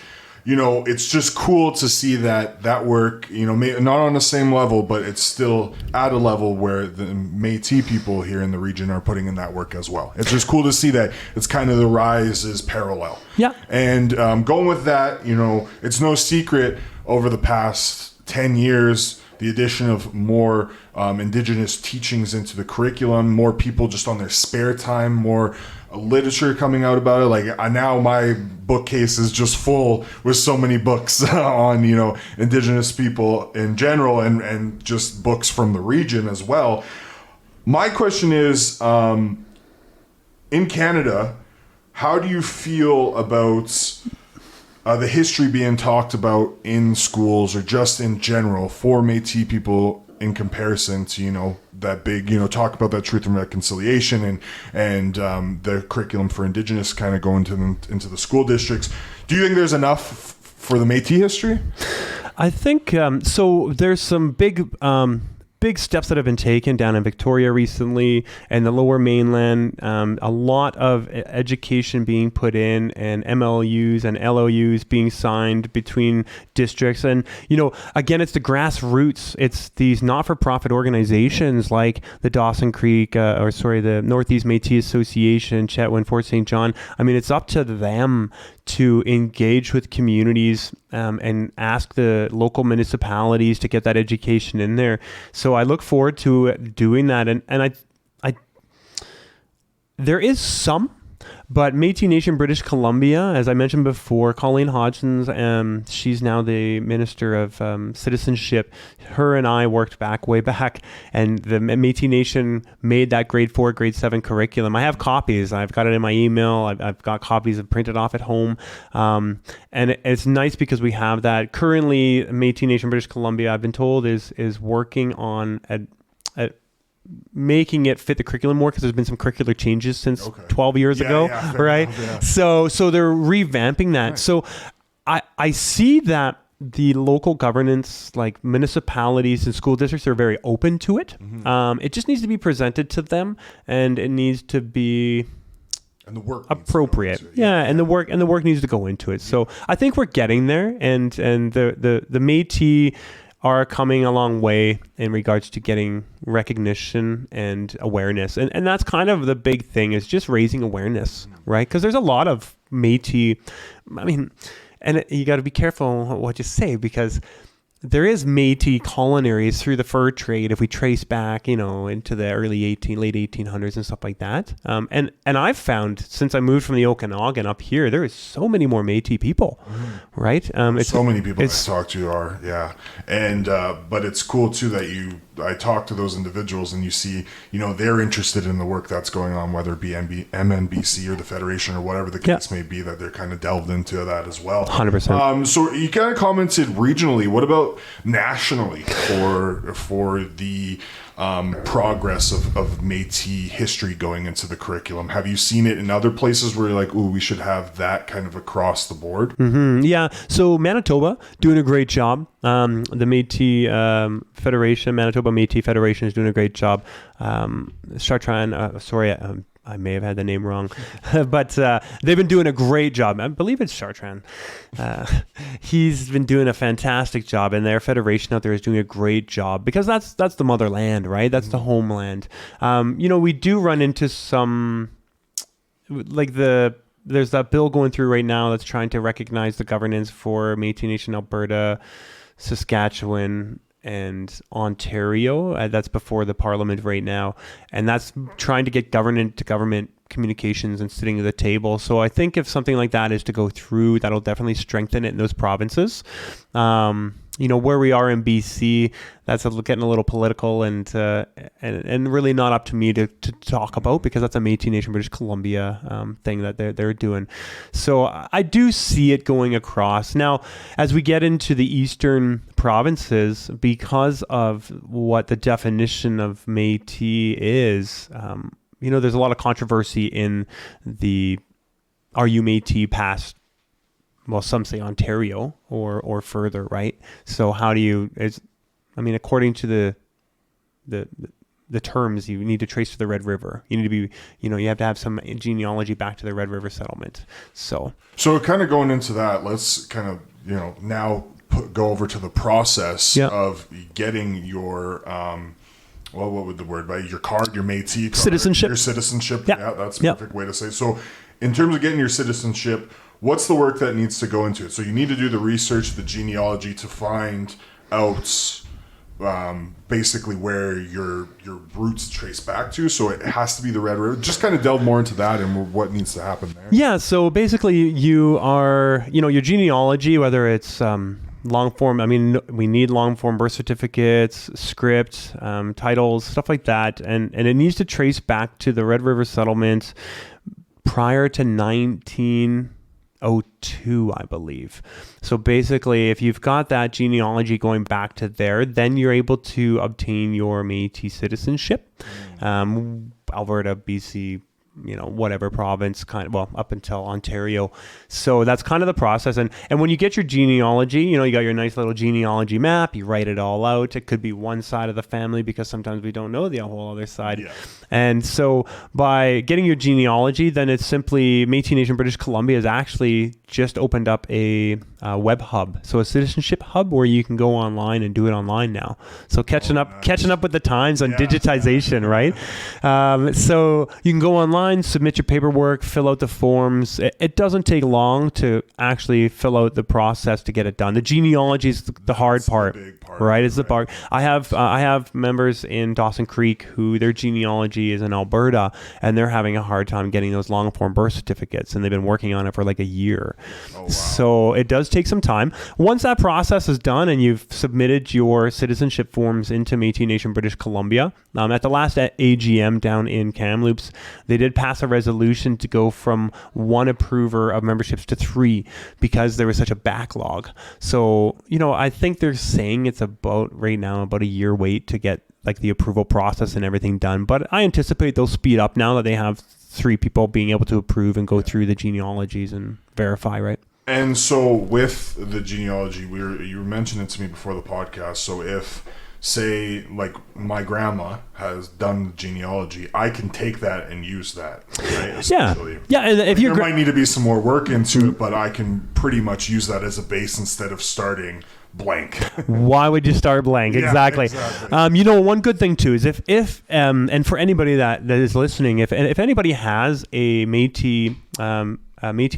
it's just cool to see that work, not on the same level, but it's still at a level where the Métis people here in the region are putting in that work as well. It's just cool to see that it's kind of the rise is parallel. Yeah. And going with that, it's no secret over the past 10 years, the addition of more Indigenous teachings into the curriculum, more people just on their spare time, more literature coming out about it. Like now my bookcase is just full with so many books on, Indigenous people in general and just books from the region as well. My question is, in Canada, how do you feel about the history being talked about in schools or just in general for Métis people in comparison to, that big, talk about that truth and reconciliation and the curriculum for Indigenous kind of going into the school districts? Do you think there's enough for the Métis history? I think so. There's some big steps that have been taken down in Victoria recently and the Lower Mainland. A lot of education being put in, and MLUs and LOUs being signed between districts. And again, it's the grassroots. It's these not-for-profit organizations like the Dawson Creek, the North East Métis Association, Chetwynd, Fort St. John. I mean, it's up to them to engage with communities and ask the local municipalities to get that education in there. So I look forward to doing that. And I there is some, but Métis Nation British Columbia, as I mentioned before, Colleen Hodgson's, she's now the Minister of Citizenship. Her and I worked way back, and the Métis Nation made that grade 4, grade 7 curriculum. I have copies. I've got it in my email. I've got copies of printed off at home. And it's nice because we have that. Currently, Métis Nation British Columbia, I've been told, is working on making it fit the curriculum more, because there's been some curricular changes since 12 years ago, right? Enough, yeah. So they're revamping that. Right. So I see that the local governance, like municipalities and school districts, are very open to it. Mm-hmm. It just needs to be presented to them, and it needs to be and the work appropriate. And the work needs to go into it. So I think we're getting there, and the Métis are coming a long way in regards to getting recognition and awareness. And that's kind of the big thing, is just raising awareness, right? Because there's a lot of Métis, and you got to be careful what you say, because there is Métis culinaries through the fur trade if we trace back, into the late 1800s and stuff like that. And I've found, since I moved from the Okanagan up here, there is so many more Métis people, right? It's so many people I talk to are, and but it's cool too that I talk to those individuals, and you see, they're interested in the work that's going on, whether it be MNBC or the Federation or whatever the case may be, that they're kind of delved into that as well. 100%. So you kind of commented regionally. What about nationally for the progress of Métis history going into the curriculum? Have you seen it in other places where you're like, ooh, we should have that kind of across the board? Mm-hmm. Yeah. So Manitoba doing a great job. The Métis Federation, Manitoba Métis Federation, is doing a great job. Chartrand, I may have had the name wrong, but they've been doing a great job. I believe it's Chartrand. He's been doing a fantastic job, and their federation out there is doing a great job, because that's the motherland, right? That's the homeland. We do run into some, there's that bill going through right now that's trying to recognize the governance for Métis Nation Alberta, Saskatchewan, and Ontario. That's before the Parliament right now, and that's trying to get government to government communications and sitting at the table. So I think if something like that is to go through, that'll definitely strengthen it in those provinces. Where we are in BC, that's getting a little political and really not up to me to talk about, because that's a Métis Nation British Columbia thing that they're doing. So I do see it going across. Now, as we get into the eastern provinces, because of what the definition of Métis is, there's a lot of controversy in the are you Métis past, well, some say Ontario or further, right? So how do you, according to the terms, you need to trace to the Red River. You need to be, you have to have some genealogy back to the Red River settlement. So kind of going into that, let's kind of, now go over to the process of getting your, what would the word be? Your card, your Métis card, citizenship. Your citizenship. Yeah, that's a perfect way to say it. So in terms of getting your citizenship, what's the work that needs to go into it? So you need to do the research, the genealogy, to find out basically where your roots trace back to. So it has to be the Red River. Just kind of delve more into that and what needs to happen there. Yeah, so basically you are, your genealogy, whether it's long form, we need long form birth certificates, script, titles, stuff like that. And it needs to trace back to the Red River settlement prior to 1902, I believe. So basically, if you've got that genealogy going back to there, then you're able to obtain your Métis citizenship. Alberta, BC, whatever province, up until Ontario. So that's kind of the process. And when you get your genealogy, you got your nice little genealogy map, you write it all out. It could be one side of the family because sometimes we don't know the whole other side. Yeah. And so by getting your genealogy, then it's simply Métis Nation British Columbia has actually just opened up a web hub. So a citizenship hub where you can go online and do it online now. So catching up with the times on digitization, right? So you can go online, submit your paperwork, fill out the forms. It doesn't take long to actually fill out the process to get it done. The genealogy is the hard part, the big part, right? It's the part. I have members in Dawson Creek who their genealogy is in Alberta, and they're having a hard time getting those long form birth certificates, and they've been working on it for like a year. Oh, wow. So it does take some time. Once that process is done and you've submitted your citizenship forms into Métis Nation British Columbia, at the last AGM down in Kamloops, they did pass a resolution to go from one approver of memberships to 3 because there was such a backlog. So, I think they're saying it's about a year wait to get like the approval process and everything done. But I anticipate they'll speed up now that they have 3 people being able to approve and go through the genealogies and verify, right? And so with the genealogy, you were mentioning it to me before the podcast. So if, say, like my grandma has done the genealogy, I can take that and use that, right? Essentially. Yeah. And if there might need to be some more work into it, but I can pretty much use that as a base instead of starting blank. Why would you start blank? Yeah, exactly. One good thing too is if and for anybody that is listening, if anybody has a Métis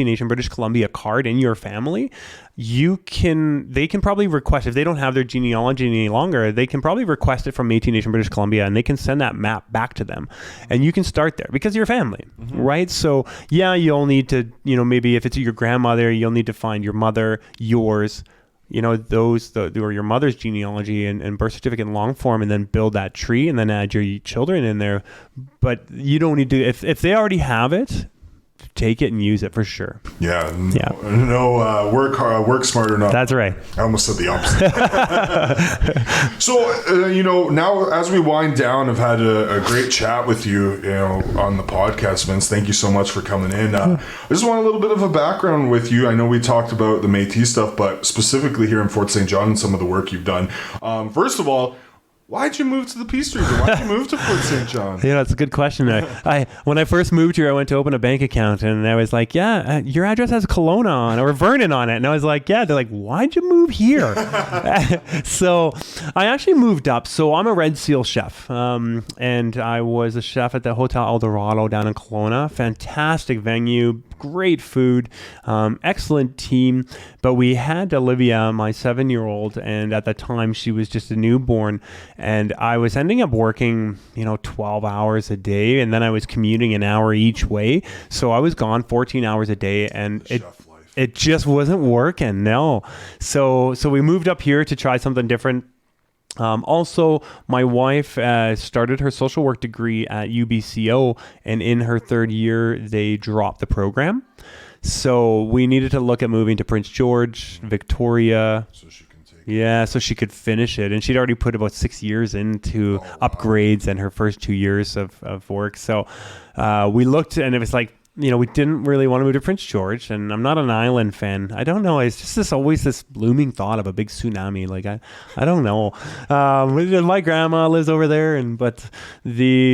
Nation British Columbia card in your family, they can probably request, if they don't have their genealogy any longer, they can probably request it from Métis Nation British Columbia, and they can send that map back to them, and you can start there because you're family, right? So you'll need to, maybe if it's your grandmother, you'll need to find your mother, yours, or your mother's genealogy and birth certificate in long form, and then build that tree and then add your children in there. But you don't need to, if they already have it, take it and use it for sure. Work smarter, not. That's right. I almost said the opposite. So, now as we wind down, I've had a great chat with you, on the podcast, Vince. Thank you so much for coming in. I just want a little bit of a background with you. I know we talked about the Métis stuff, but specifically here in Fort St. John and some of the work you've done. First of all, why'd you move to the Peace Region? Why'd you move to Fort St. John? Yeah, that's a good question. When I first moved here, I went to open a bank account, and I was like, your address has Kelowna on or Vernon on it. And I was like, yeah. They're like, why'd you move here? So I actually moved up. So I'm a Red Seal chef, and I was a chef at the Hotel Eldorado down in Kelowna. Fantastic venue, great food, excellent team. But we had Olivia, my 7-year-old, and at the time she was just a newborn. And I was ending up working, 12 hours a day, and then I was commuting an hour each way. So I was gone 14 hours a day, and it just wasn't working. No. So we moved up here to try something different. Also, my wife started her social work degree at UBCO, and in her 3rd year, they dropped the program. So we needed to look at moving to Prince George, Victoria. So she could finish it. And she'd already put about 6 years into upgrades and her first 2 years of work. So we looked, and it was like, we didn't really want to move to Prince George, and I'm not an island fan. I don't know. It's just always this looming thought of a big tsunami. Like I don't know. My grandma lives over there,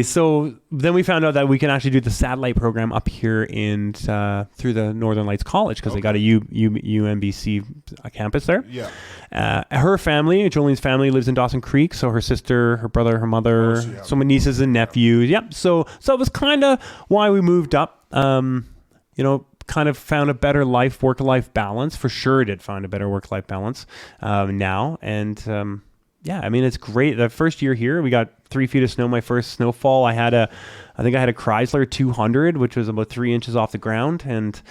so then we found out that we can actually do the satellite program up here through the Northern Lights College because they got a UNBC campus there. Yeah. Her family, Jolene's family, lives in Dawson Creek. So her sister, her brother, her mother, so my nieces and nephews. Yep. So it was kind of why we moved up. Kind of found a better work-life balance. For sure did find a better work-life balance now. And it's great. The first year here, we got 3 feet of snow. My first snowfall, I think I had a Chrysler 200, which was about 3 inches off the ground. And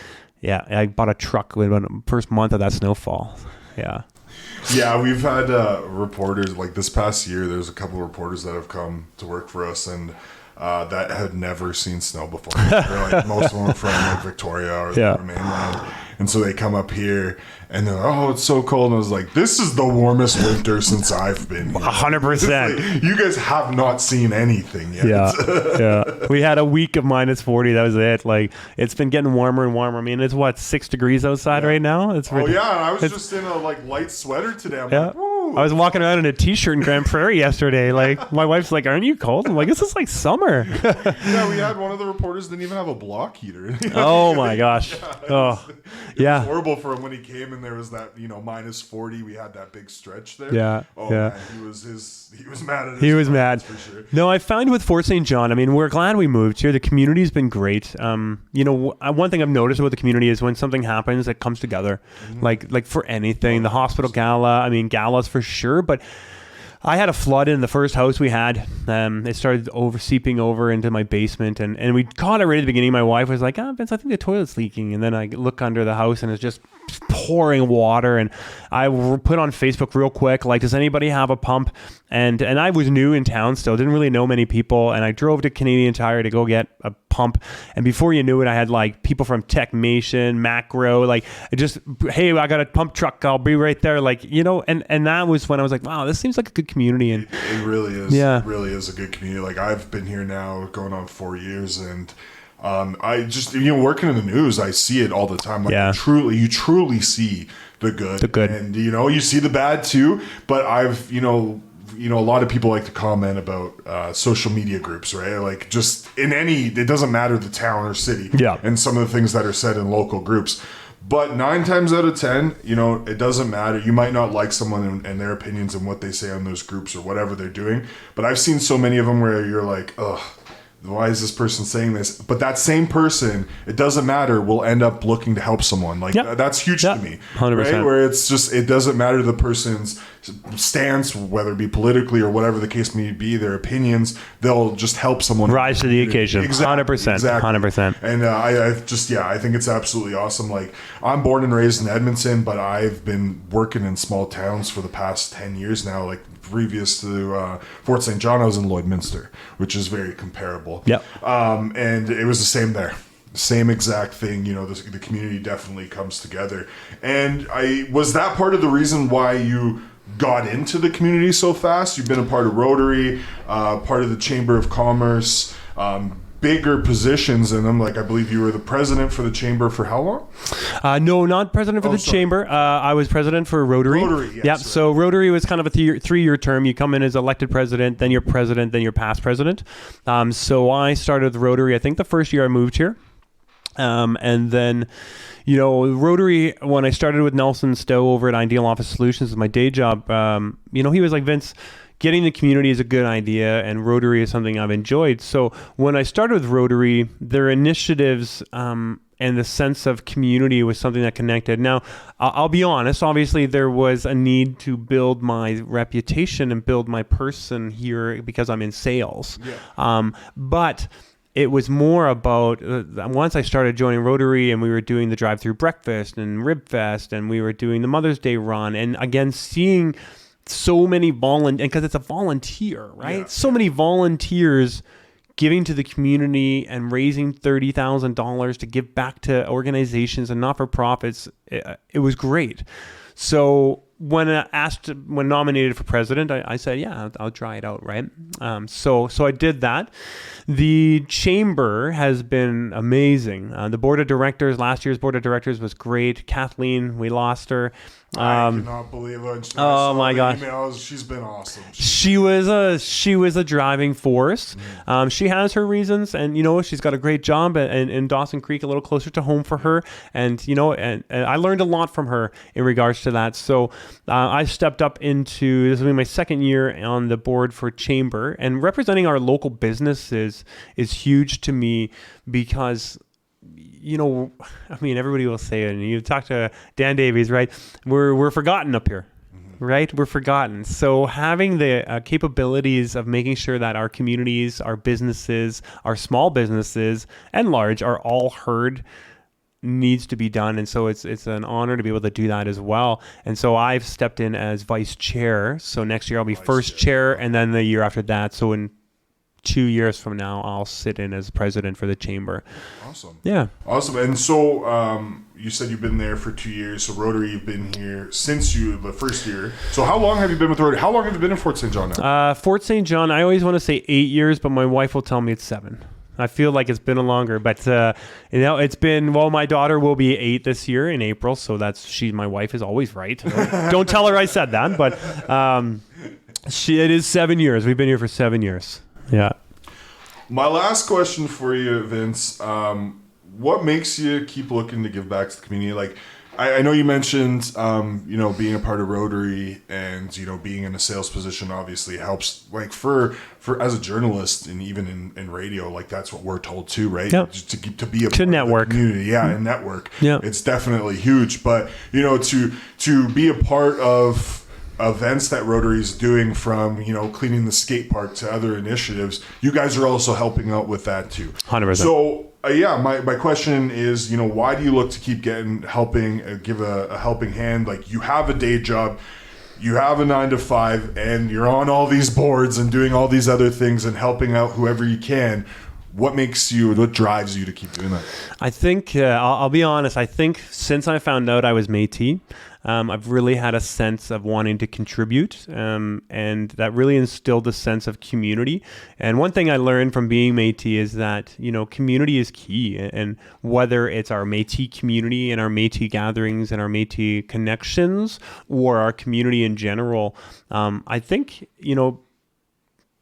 I bought a truck within the first month of that snowfall. Yeah. Yeah, we've had reporters, like this past year, there's a couple of reporters that have come to work for us, and that had never seen snow before. Like most of them are from Victoria or the mainland. And so they come up here and they're like, oh, it's so cold. And I was like, this is the warmest winter since I've been here. 100%. Like, you guys have not seen anything yet. Yeah. We had a week of -40. That was it. Like, it's been getting warmer and warmer. I mean, it's what, 6 degrees outside right now? It's I was just in a light sweater today. I'm like, woo. I was walking around in a t-shirt in Grand Prairie yesterday. Like, my wife's like, aren't you cold? I'm like, this is like summer. Yeah, we had one of the reporters didn't even have a block heater. Oh my gosh. It was horrible for him when he came and there was that, -40. We had that big stretch there. Yeah. Man, he was mad at us. He was mad. For sure. No, I find with Fort St. John, I mean, we're glad we moved here. The community's been great. One thing I've noticed about the community is when something happens, it comes together. Like for anything, the hospital gala, I mean, galas for sure, but I had a flood in the first house we had. It started seeping over into my basement, and we caught it right at the beginning. My wife was like, Vince, I think the toilet's leaking. And then I look under the house, and it's just pouring water. And I put on Facebook real quick, like, does anybody have a pump? And I was new in town still, didn't really know many people. And I drove to Canadian Tire to go get a pump. And before you knew it, I had like people from Techmation, Macro, like hey, I got a pump truck. I'll be right there. Like, and that was when I was like, wow, this seems like a good community. And it really is. Yeah. It really is a good community. Like, I've been here now going on 4 years, and I just, working in the news, I see it all the time. Like, you truly see the good. And, you see the bad too. But I've, a lot of people like to comment about social media groups, right? Like, just it doesn't matter the town or city. Yeah. And some of the things that are said in local groups. But 9 times out of 10, it doesn't matter. You might not like someone and their opinions and what they say on those groups or whatever they're doing. But I've seen so many of them where you're like, ugh, why is this person saying this? But that same person, it doesn't matter, will end up looking to help someone. Like, that's huge to me. 100%. Right? Where it's just, it doesn't matter the person's stance, whether it be politically or whatever the case may be, their opinions, they'll just help someone. Rise to the occasion. Exactly. 100%. Exactly. 100%. And I think it's absolutely awesome. Like, I'm born and raised in Edmonton, but I've been working in small towns for the past 10 years now. Like, previous to Fort St. John, I was in Lloydminster, which is very comparable. Yep. And it was the same there. Same exact thing. The community definitely comes together. And was that part of the reason why you got into the community so fast? You've been a part of Rotary, part of the Chamber of Commerce, bigger positions in them. Like, I believe you were the president for the Chamber for how long? No, not president for the Chamber. I was president for Rotary. Yes. Yep. Right. So Rotary was kind of a 3-year term. You come in as elected president, then you're president, then you're past president. So I started with Rotary, I think the first year I moved here. And then, Rotary, when I started with Nelson Stowe over at Ideal Office Solutions as my day job, he was like, Vince, getting the community is a good idea, and Rotary is something I've enjoyed. So when I started with Rotary, their initiatives and the sense of community was something that connected. Now, I'll be honest, obviously there was a need to build my reputation and build my person here because I'm in sales. Yeah. But it was more about once I started joining Rotary and we were doing the drive-through breakfast and Rib Fest and we were doing the Mother's Day run, and again, seeing so many volunteers, because it's a volunteer, right? Yeah. So many volunteers giving to the community and raising $30,000 to give back to organizations and not-for-profits. It was great. So when nominated for president, I said, yeah, I'll try it out, right? So I did that. The chamber has been amazing. The board of directors, last year's board of directors was great. Kathleen, we lost her. I cannot believe it. Oh my gosh, emails. She's been awesome. She was a driving force. She has her reasons, and she's got a great job in Dawson Creek, a little closer to home for her. And and I learned a lot from her in regards to that. So I stepped up into, this will be my second year on the board for Chamber, and representing our local businesses is huge to me because, everybody will say it, and you talk to Dan Davies, right? We're forgotten up here, right? We're forgotten. So having the capabilities of making sure that our communities, our businesses, our small businesses and large are all heard needs to be done. And so it's an honor to be able to do that as well. And so I've stepped in as vice chair. So next year I'll be first chair, and then the year after that. So in 2 years from now, I'll sit in as president for the chamber. Awesome. Yeah. Awesome. And so you said you've been there for 2 years. So Rotary, you've been here since the first year. So how long have you been with Rotary? How long have you been in Fort St. John now? Fort St. John, I always want to say 8 years, but my wife will tell me it's 7. I feel like it's been a longer, but it's been, well, my daughter will be 8 this year in April. So my wife is always right. Don't tell her I said that, but it is 7 years. We've been here for 7 years. Yeah. My last question for you, Vince, what makes you keep looking to give back to the community? Like, I know you mentioned, being a part of Rotary and, being in a sales position obviously helps, like for as a journalist and even in radio, like that's what we're told too, right? Yeah. To be a part network. of the community. Yeah. And network. Yeah. It's definitely huge, but to be a part of events that Rotary is doing, from cleaning the skate park to other initiatives, you guys are also helping out with that too. 100%. So my question is, why do you look to keep helping give a helping hand? Like, you have a day job, you have a 9 to 5, and you're on all these boards and doing all these other things and helping out whoever you can. What drives you to keep doing that? I think, I'll be honest, I think since I found out I was Métis, I've really had a sense of wanting to contribute, and that really instilled a sense of community. And one thing I learned from being Métis is that, community is key. And whether it's our Métis community and our Métis gatherings and our Métis connections, or our community in general, I think,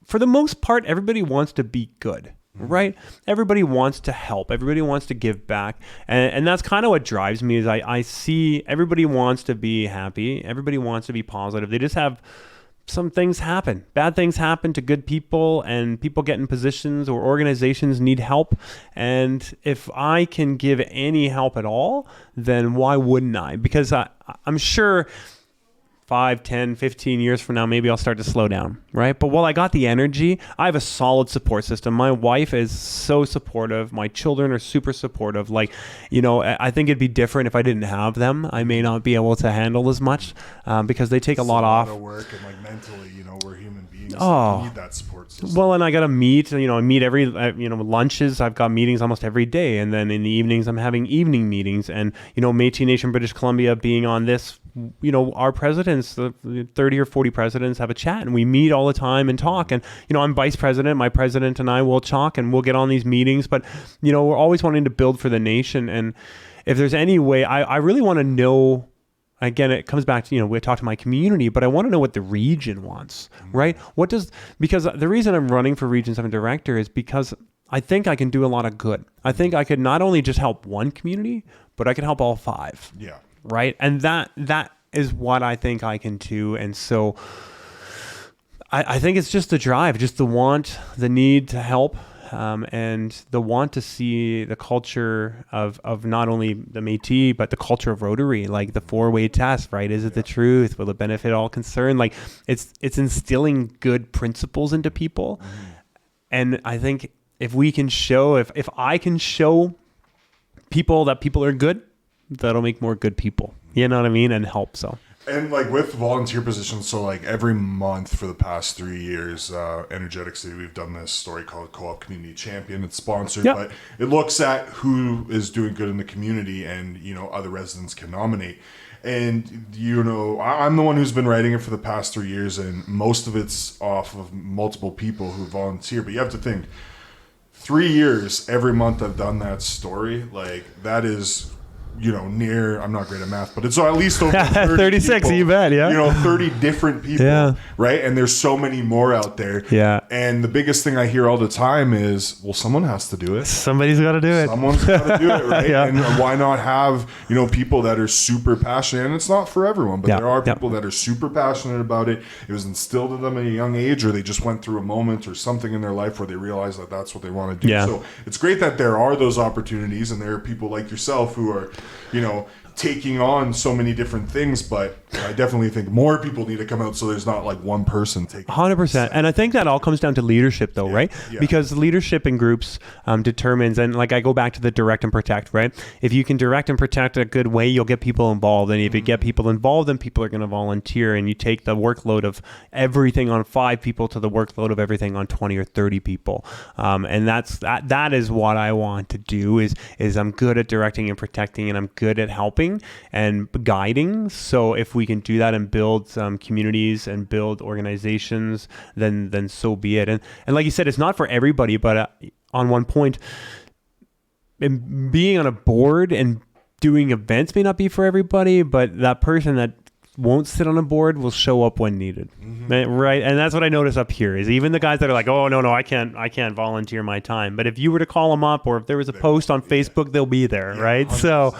for the most part, everybody wants to be good. Right? Everybody wants to help. Everybody wants to give back. And that's kind of what drives me, is I see everybody wants to be happy. Everybody wants to be positive. They just have some things happen. Bad things happen to good people, and people get in positions, or organizations need help. And if I can give any help at all, then why wouldn't I? Because I'm sure 5, 10, 15 years from now, maybe I'll start to slow down, right? But while I got the energy, I have a solid support system. My wife is so supportive. My children are super supportive. Like, I think it'd be different if I didn't have them. I may not be able to handle as much because they take a lot off. A lot of work, and like mentally, we're human beings. Oh. We need that support system. Well, and I got to meet, I meet every, lunches. I've got meetings almost every day. And then in the evenings, I'm having evening meetings. And, Métis Nation, British Columbia being on this, our presidents, the 30 or 40 presidents, have a chat, and we meet all the time and talk. And, I'm vice president. My president and I will talk, and we'll get on these meetings. But, we're always wanting to build for the nation. And if there's any way, I really want to know. Again, it comes back to, we talk to my community, but I want to know what the region wants, right? Because the reason I'm running for Region 7 director is because I think I can do a lot of good. I think I could not only just help one community, but I could help all 5. Yeah. Right? And that is what I think I can do. And so I think it's just the drive, just the want, the need to help, and the want to see the culture of not only the Métis, but the culture of Rotary, like the 4-way test, right? Is it the truth? Will it benefit all concerned? Like, it's instilling good principles into people. Mm-hmm. And I think if we can show, if I can show people that people are good, that'll make more good people. You know what I mean? And help. So. And like with volunteer positions, so like every month for the past 3 years, Energetic City, we've done this story called Co-op Community Champion. It's sponsored, yep. But it looks at who is doing good in the community, and other residents can nominate. And I'm the one who's been writing it for the past 3 years, and most of it's off of multiple people who volunteer. But you have to think, 3 years every month I've done that story. Like, that is near, I'm not great at math, but it's at least over 30 36, people, you bet, yeah. 30 different people, yeah. Right? And there's so many more out there. Yeah. And the biggest thing I hear all the time is, well, someone has to do it. Somebody's got to do it. Someone's got to do it, right? Yeah. And why not have, people that are super passionate? And it's not for everyone, but there are people that are super passionate about it. It was instilled in them at a young age, or they just went through a moment or something in their life where they realized that that's what they want to do. Yeah. So it's great that there are those opportunities, and there are people like yourself who are, taking on so many different things. But I definitely think more people need to come out so there's not like one person taking 100%. And I think that all comes down to leadership though, right? Yeah. Because leadership in groups determines, and like I go back to the direct and protect, right? If you can direct and protect a good way, you'll get people involved. And if you get people involved, then people are going to volunteer, and you take the workload of everything on 5 people to the workload of everything on 20 or 30 people. And that is what I want to do is I'm good at directing and protecting, and I'm good at helping and guiding. So if we can do that and build communities and build organizations, then so be it. And like you said, it's not for everybody, but on one point, being on a board and doing events may not be for everybody, but that person that won't sit on a board will show up when needed. Right? And that's what I notice up here is even the guys that are like, oh, no, I can't volunteer my time. But if you were to call them up, or if there was a post on Facebook, they'll be there, right? 100%. So,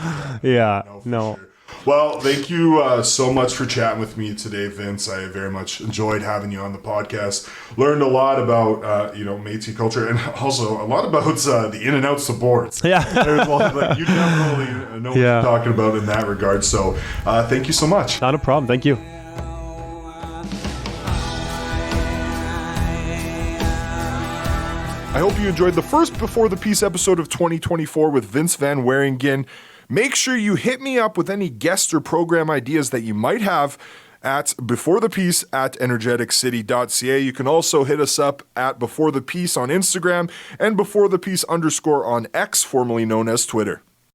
no. Sure. Well, thank you so much for chatting with me today, Vince. I very much enjoyed having you on the podcast. Learned a lot about Métis culture, and also a lot about the in and outs of boards. Yeah. There's a lot, like, you definitely know what you're talking about in that regard. So thank you so much. Not a problem. Thank you. I hope you enjoyed the first Before the Peace episode of 2024 with Vince van Wieringen. Make sure you hit me up with any guest or program ideas that you might have at beforethepeace@energeticcity.ca. You can also hit us up at Before the Peace on Instagram and Before the Peace _ on X, formerly known as Twitter.